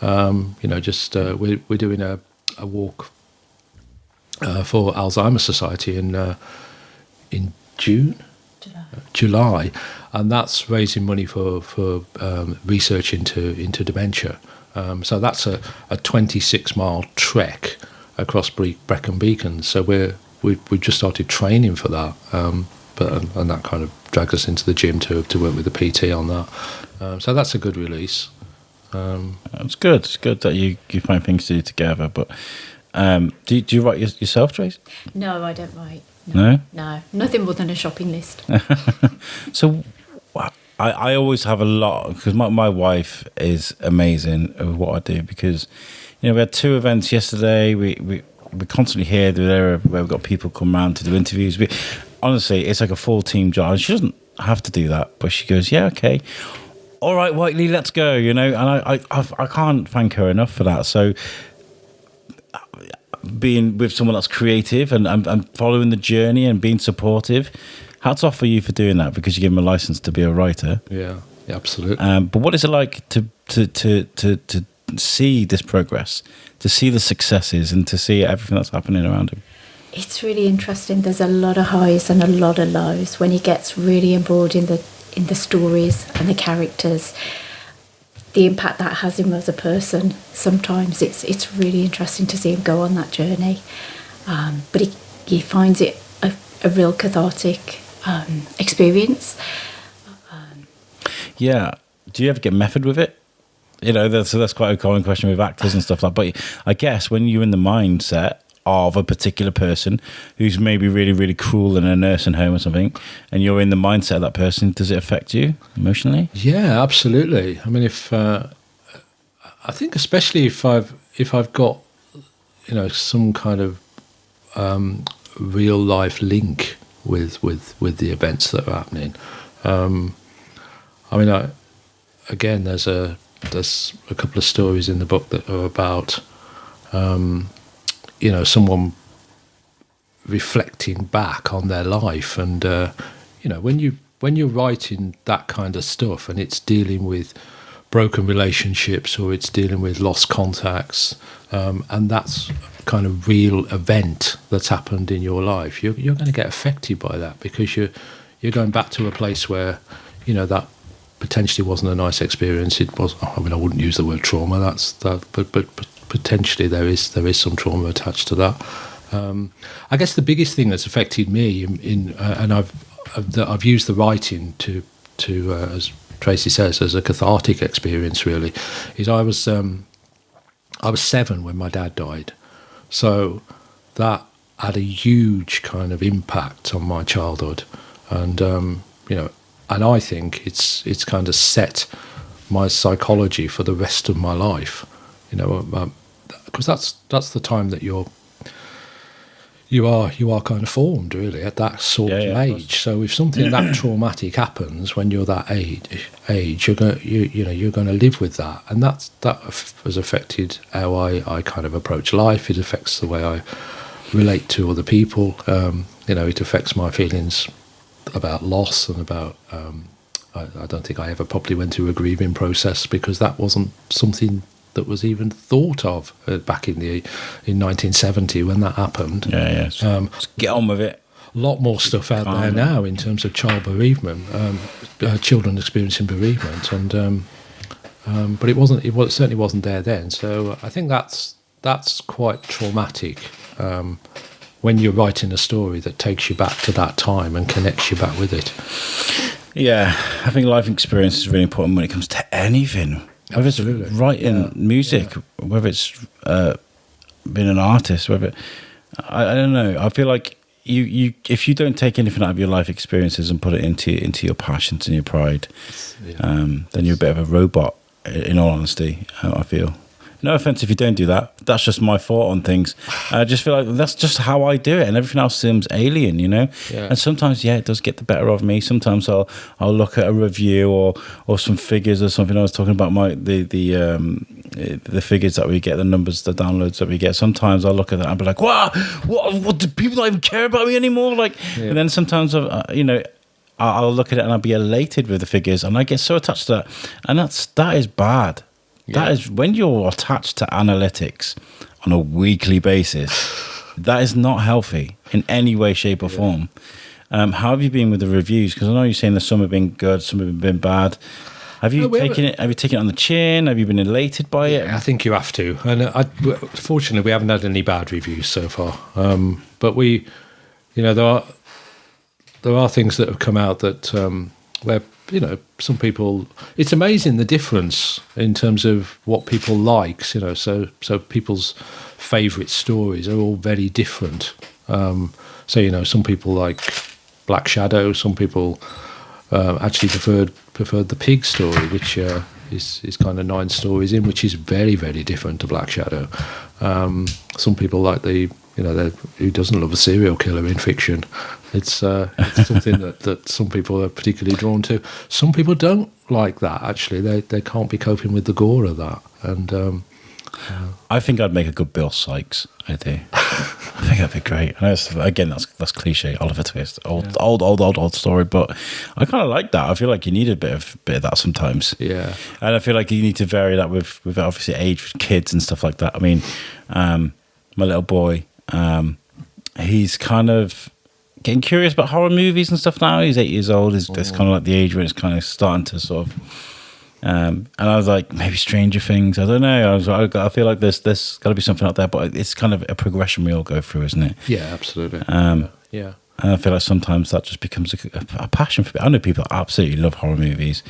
We're doing a walk for Alzheimer's Society in July, and that's raising money for research into dementia. So that's a 26-mile trek across Brecon Beacons. So we've just started training for that, and that kind of drags us into the gym to work with the PT on that. So that's a good release. It's good. It's good that you find things to do together. But do you write yourself, Trace? No, I don't write. No? No, nothing more than a shopping list. So I always have a lot, because my wife is amazing at what I do, because we had 2 events yesterday. We constantly here, there, where we've got people come around to do interviews. Honestly, it's like a full team job. And she doesn't have to do that, but she goes, yeah, okay. All right, Whiteley, let's go, and I can't thank her enough for that. So being with someone that's creative and following the journey and being supportive, hats off for you for doing that, because you give them a license to be a writer. Yeah, absolutely. But what is it like to see this progress, to see the successes, and to see everything that's happening around him? It's really interesting. There's a lot of highs and a lot of lows when he gets really embroiled in the stories and the characters. The impact that has him as a person. Sometimes it's really interesting to see him go on that journey, but he finds it a real cathartic experience. Yeah. Do you ever get method with it? That's quite a common question with actors and stuff like that. But I guess when you're in the mindset of a particular person who's maybe really, really cruel in a nursing home or something, and you're in the mindset of that person, does it affect you emotionally? Yeah, absolutely. I mean, I think especially if I've got some kind of real life link with the events that are happening. I mean, again, there's a couple of stories in the book that are about someone reflecting back on their life, and when you're writing that kind of stuff and it's dealing with broken relationships or it's dealing with lost contacts, and that's kind of real event that's happened in your life, you're going to get affected by that, because you're going back to a place where that potentially wasn't a nice experience. It was. I mean, I wouldn't use the word trauma. That's that, but potentially there is some trauma attached to that. I guess the biggest thing that's affected me and I've used the writing to as Tracy says, as a cathartic experience, really, is I was 7 when my dad died, so that had a huge kind of impact on my childhood, and and I think it's kind of set my psychology for the rest of my life, because that's the time that you are kind of formed, really, at that sort of age. So if something that traumatic happens when you're that age, you're going to live with that, and that has affected how I kind of approach life. It affects the way I relate to other people. It affects my feelings about loss and about. I don't think I ever properly went through a grieving process, because that wasn't something that was even thought of back in 1970 when that happened. Yeah. Just get on with it. A lot more stuff out there now in terms of child bereavement, children experiencing bereavement, and but it certainly wasn't there then. So I think that's quite traumatic when you're writing a story that takes you back to that time and connects you back with it. Yeah, I think life experience is really important when it comes to anything. Whether it's writing music, whether it's being an artist, whether I don't know. I feel like you if you don't take anything out of your life experiences and put it into your passions and your pride, then you're a bit of a robot. In all honesty, I feel. No offense if you don't do that. That's just my thought on things. I just feel like that's just how I do it, and everything else seems alien, you know. Yeah. And sometimes, it does get the better of me. Sometimes I'll look at a review or some figures or something. I was talking about the figures that we get, the numbers, the downloads that we get. Sometimes I'll look at that and be like, "Wow, what do people not even care about me anymore?" Like, and then sometimes I'll look at it and I'll be elated with the figures, and I get so attached to that, and that is bad. That is when you're attached to analytics on a weekly basis. That is not healthy in any way, shape, or form. How have you been with the reviews? Because I know you're saying that some have been good, some have been bad. Have you taken it? Have you taken it on the chin? Have you been elated by it? I think you have to. And fortunately, we haven't had any bad reviews so far. But there are things that have come out that where some people. It's amazing the difference in terms of what people like. So people's favourite stories are all very different. Some people like Black Shadow. Some people actually preferred the Pig story, which is kind of 9 stories in, which is very, very different to Black Shadow. Some people like who doesn't love a serial killer in fiction. It's something that some people are particularly drawn to. Some people don't like that, actually. They can't be coping with the gore of that. And I think I'd make a good Bill Sykes. I do. I think that'd be great. I know that's cliche, Oliver Twist, old story, but I kind of like that. I feel like you need a bit of that sometimes. Yeah, and I feel like you need to vary that with obviously age with kids and stuff like that. I mean, my little boy, he's kind of getting curious about horror movies and stuff now. He's 8 years old. It's kind of like the age when it's kind of starting to sort of. And I was like, maybe Stranger Things. I don't know. I feel like there's got to be something out there, but it's kind of a progression we all go through, isn't it? Yeah, absolutely. Yeah. And I feel like sometimes that just becomes a passion for me. I know people absolutely love horror movies.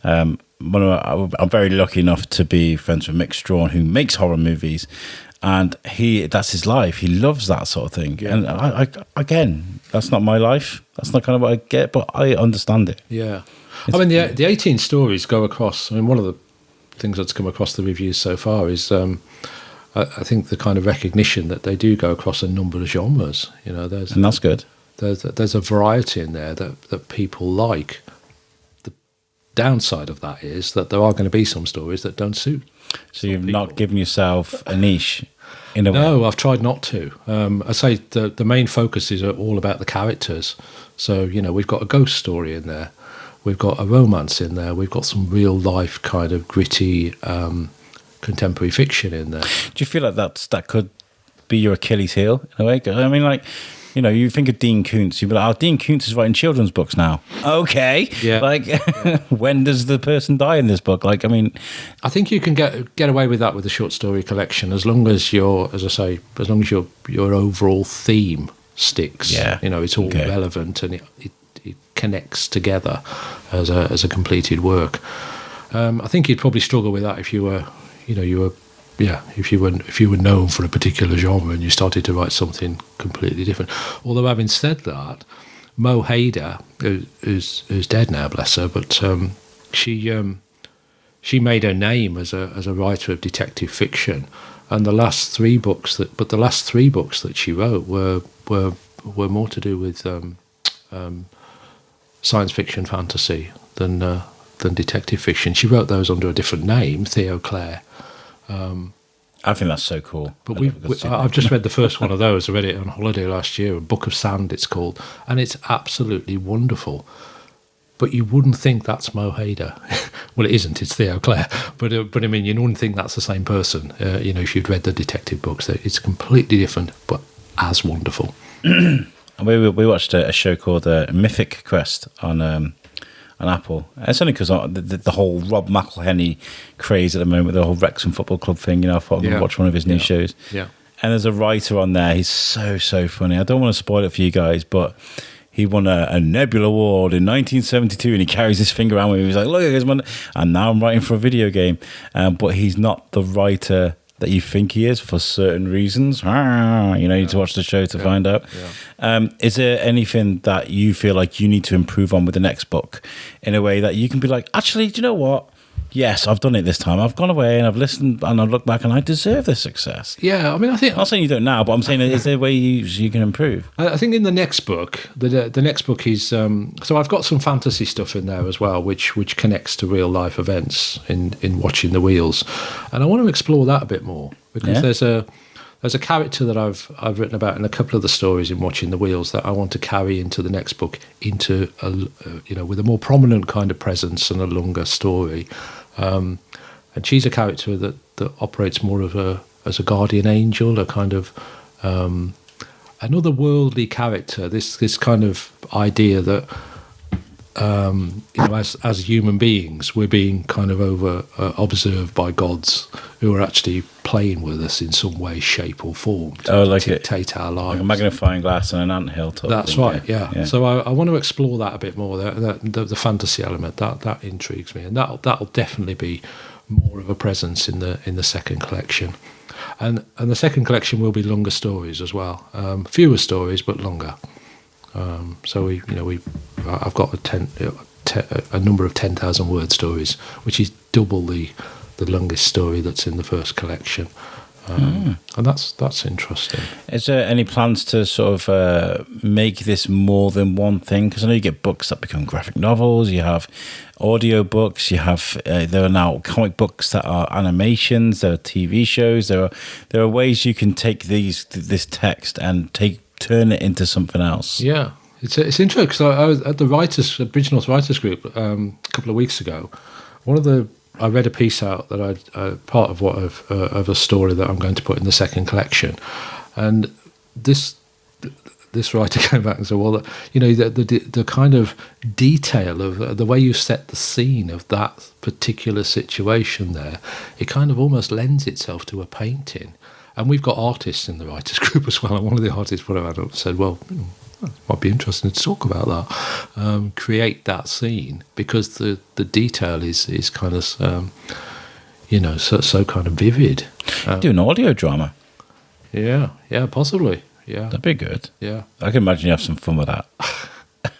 I'm very lucky enough to be friends with Mick Strawn, who makes horror movies, and that's his life. He loves that sort of thing. Yeah. And I again, that's not my life. That's not kind of what I get, but I understand it. Yeah. The 18 stories go across. One of the things that's come across the reviews so far is, I think, the kind of recognition that they do go across a number of genres. And that's good. There's a variety in there that people like. The downside of that is that there are going to be some stories that don't suit. So you've not given yourself a niche. No, I've tried not to. I say the main focus is all about the characters. So we've got a ghost story in there. We've got a romance in there. We've got some real life kind of gritty contemporary fiction in there. Do you feel like that could be your Achilles heel in a way? I mean, you think of Dean Koontz, you'd be like, Dean Koontz is writing children's books now. Okay. Yeah. When does the person die in this book? I think you can get away with that with a short story collection as long as your overall theme sticks. Yeah. It's all relevant and it connects together as a completed work. I think you'd probably struggle with that if you were known for a particular genre and you started to write something completely different. Although having said that, Mo Hader, who's dead now, bless her, but she made her name as a writer of detective fiction, and the last three books that she wrote were more to do with science fiction, fantasy than detective fiction. She wrote those under a different name, Theo Clare. I think that's so cool. But I've just read the first one of those. I read it on holiday last year, Book of Sand it's called, and it's absolutely wonderful. But you wouldn't think that's Mo Hader. Well, it isn't, it's Theo Clare. But you wouldn't think that's the same person, if you'd read the detective books. It's completely different, but as wonderful. We watched a show called Mythic Quest on Apple. It's only because the whole Rob McElhenney craze at the moment, the whole Wrexham Football Club thing. I thought I'm going to watch one of his new shows. Yeah. And there's a writer on there. He's so funny. I don't want to spoil it for you guys, but he won a Nebula Award in 1972, and he carries his finger around with him. He's like, "Look at this man!" And now I'm writing for a video game. But he's not the writer that you think he is for certain reasons. You need to watch the show to find out. Is there anything that you feel like you need to improve on with the next book in a way that you can be like, actually, do you know what? Yes, I've done it this time. I've gone away and I've listened and I've looked back and I deserve this success. Yeah, I mean, I think... I'm not saying you don't now, but I'm saying, is there a way you can improve? I think in the next book, the next book is... so I've got some fantasy stuff in there as well, which connects to real life events in Watching the Wheels. And I want to explore that a bit more, because there's a character that I've written about in a couple of the stories in Watching the Wheels that I want to carry into the next book, into with a more prominent kind of presence and a longer story. And she's a character that operates more as a guardian angel, a kind of another worldly character. This kind of idea that as human beings, we're being kind of observed by gods who are actually playing with us in some way, shape, or form to dictate our lives. Like a magnifying glass and an anthill. That's right. Yeah. So I want to explore that a bit more. The fantasy element that intrigues me, and that'll definitely be more of a presence in the second collection. And the second collection will be longer stories as well. Fewer stories, but longer. So I've got a number of 10,000 word stories, which is double the longest story that's in the first collection, and that's interesting. Is there any plans to sort of make this more than one thing? Because I know you get books that become graphic novels, you have audio books, you have there are now comic books that are animations, there are TV shows, there are ways you can take this text and turn it into something else. Yeah, it's interesting, because I was at the original writers group a couple of weeks ago. I read a piece out that part of a story that I'm going to put in the second collection, and this writer came back and said, well, the kind of detail of the way you set the scene of that particular situation there, it kind of almost lends itself to a painting. And we've got artists in the writers group as well. And one of the artists put out and said, well, it might be interesting to talk about that. Create that scene, because the detail is kind of, so kind of vivid. Do an audio drama. Yeah, possibly. Yeah. That'd be good. Yeah. I can imagine you have some fun with that.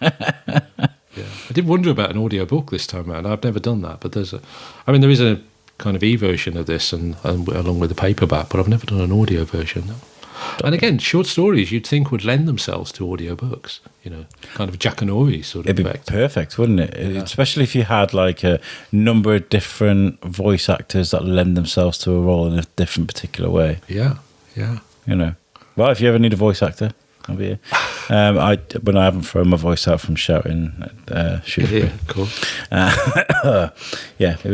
Yeah. I did wonder about an audio book this time around. I've never done that, but there is a kind of e-version of this and along with the paperback, but I've never done an audio version. And again, short stories you'd think would lend themselves to audio books, kind of Jackanory sort of effect. It'd be perfect, wouldn't it? Yeah. Especially if you had like a number of different voice actors that lend themselves to a role in a different particular way. Yeah. Well, if you ever need a voice actor, I'll be here. When I haven't thrown my voice out from shouting at Shrewsbury. Yeah, cool. It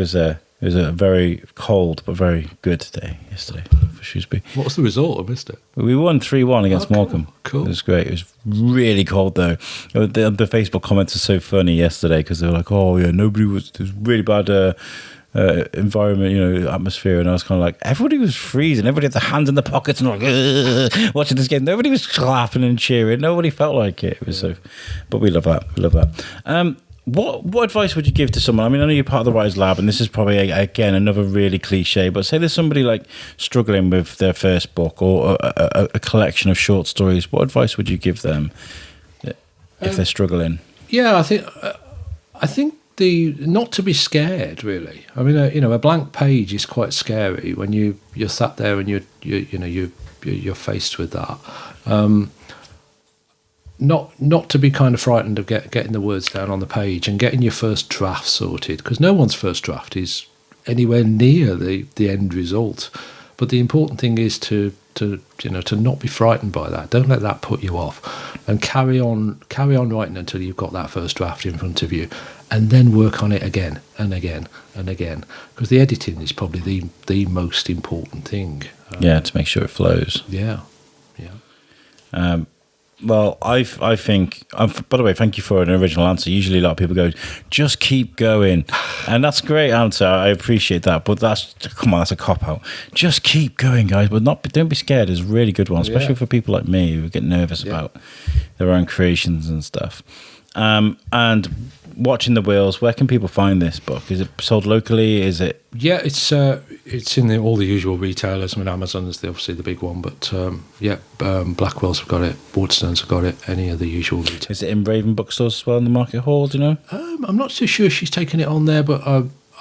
was a very cold but very good day yesterday for Shrewsbury. What was the result? I missed it. We won 3-1 against Morecambe. Cool. It was great. It was really cold though. The Facebook comments are so funny yesterday, because they were like, "Oh yeah, there was really bad environment, atmosphere," and I was kind of like, everybody was freezing. Everybody had their hands in their pockets and like watching this game. Nobody was clapping and cheering. Nobody felt like it. It was but we love that. We love that. What advice would you give to someone? I mean, I know you're part of the Writers Lab, and this is probably, again, another really cliche, but say there's somebody like struggling with their first book or a collection of short stories. What advice would you give them if they're struggling? Yeah, I think not to be scared, really. I mean, a blank page is quite scary when you're sat there and you're faced with that. Not to be kind of frightened of getting the words down on the page and getting your first draft sorted, because no one's first draft is anywhere near the end result. But the important thing is to not be frightened by that. Don't let that put you off, and carry on writing until you've got that first draft in front of you, and then work on it again and again and again, because the editing is probably the most important thing. To make sure it flows. Yeah. Well, I think, by the way, thank you for an original answer. Usually a lot of people go, just keep going. And that's a great answer. I appreciate that. But that's a cop-out. Just keep going, guys. But don't be scared. It's a really good one, especially for people like me who get nervous about their own creations and stuff. And watching the wheels, where can people find this book? Is it sold locally? Is it? Yeah, it's in all the usual retailers. I mean, Amazon's obviously the big one, but Blackwell's have got it, Waterstones have got it, any of the usual retailers. Is it in Raven bookstores as well in the Market Hall? Do you know? I'm not too sure she's taken it on there, but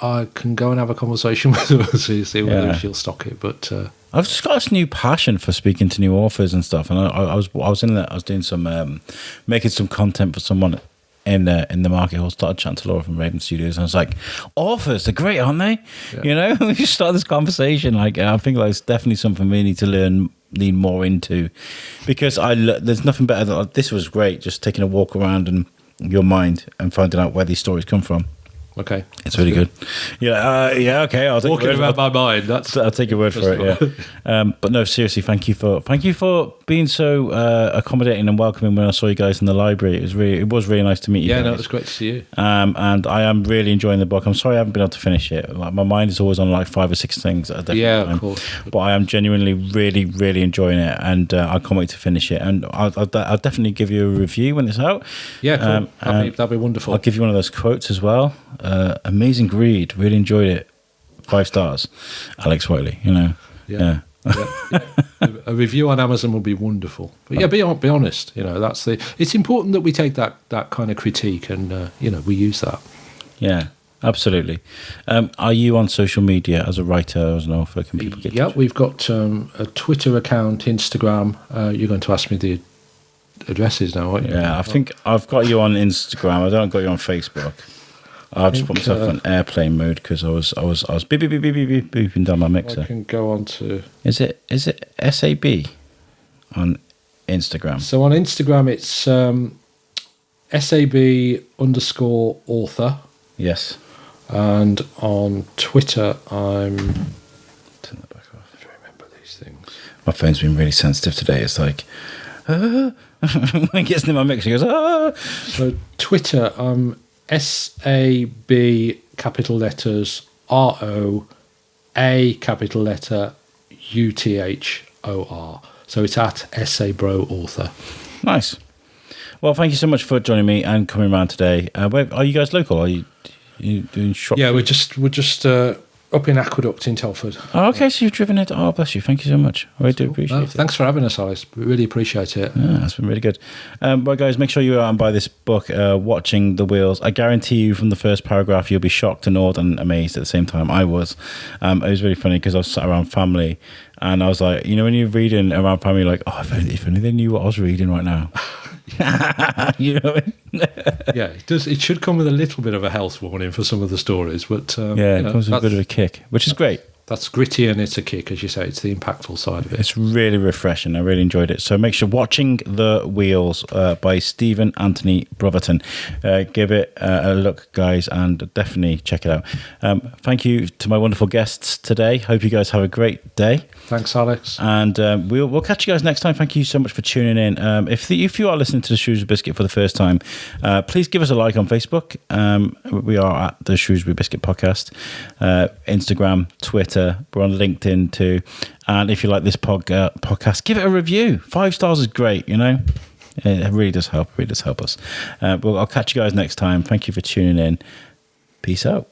I can go and have a conversation with her to see whether she'll stock it. But I've just got this new passion for speaking to new authors and stuff, and I was doing some making some content for someone in the Market Hall. Started chatting to Laura from Raven Studios, and I was like, authors, they're great, aren't they? Yeah. You know, we just started this conversation. Like, I think it's definitely something we need to lean more into, because there's nothing better than this. Was great, just taking a walk around and your mind and finding out where these stories come from. Okay, it's really good. Yeah, okay. I'll take walking around my mind. I'll take your word for it. Yeah, but no, seriously, thank you for being so accommodating and welcoming when I saw you guys in the library. It was really nice to meet you. Yeah, guys. no, it was great to see you. And I am really enjoying the book. I'm sorry I haven't been able to finish it. Like, my mind is always on like 5 or 6 things at a different time. Of course. But I am genuinely really, really enjoying it, and I can't wait to finish it. And I'll definitely give you a review when it's out. Yeah, cool. That'd be wonderful. I'll give you one of those quotes as well. Amazing read, really enjoyed it. 5 stars. Alex Whiteley, you know. Yeah. A review on Amazon would be wonderful. But yeah, be honest. You know, it's important that we take that kind of critique and we use that. Yeah, absolutely. Are you on social media as a writer, as an author? Can people get? Yeah, we've got a Twitter account, Instagram. You're going to ask me the addresses now, aren't you? Yeah, I think I've got you on Instagram. I don't got you on Facebook. I've just put myself on airplane mode because I was beeping down my mixer. I can go on to. Is it SAB on Instagram? So on Instagram it's SAB_author. Yes. And on Twitter I'm. Turn that back off. I remember these things. My phone's been really sensitive today. It's like. When it gets in my mixer, it goes. Ah. So Twitter SAB capital letters ROA capital letter UTHOR. So it's at SABro author. Nice. Well, thank you so much for joining me and coming around today. Are you guys local? Are you doing shop? Yeah, we're just up in Aqueduct in Telford. Oh, okay, so you've driven it. Oh, bless you. Thank you so much. I really do appreciate it. Thanks for having us, Alice. We really appreciate it. Yeah, that's been really good. But guys, make sure you go out and buy this book, Watching the Wheels. I guarantee you from the first paragraph, you'll be shocked and awed and amazed at the same time. I was. It was really funny because I was sat around family and I was like, you know, when you're reading around family, like, oh, if only they knew what I was reading right now. You know what I mean? Yeah, it does. It should come with a little bit of a health warning for some of the stories, but it comes with a bit of a kick, which is great. That's gritty and it's a kick, as you say. It's the impactful side of it. It's really refreshing. I really enjoyed it. So make sure Watching the Wheels by Stephen Anthony Brotherton. Give it a look, guys, and definitely check it out. Thank you to my wonderful guests today. Hope you guys have a great day. Thanks, Alex. And we'll catch you guys next time. Thank you so much for tuning in. If you are listening to the Shrewsbury Biscuit for the first time, please give us a like on Facebook. We are at the Shrewsbury Biscuit Podcast. Instagram, Twitter. We're on LinkedIn too. And if you like this podcast, give it a review. 5 stars is great, you know. It really does help. It really does help us. I'll catch you guys next time. Thank you for tuning in. Peace out.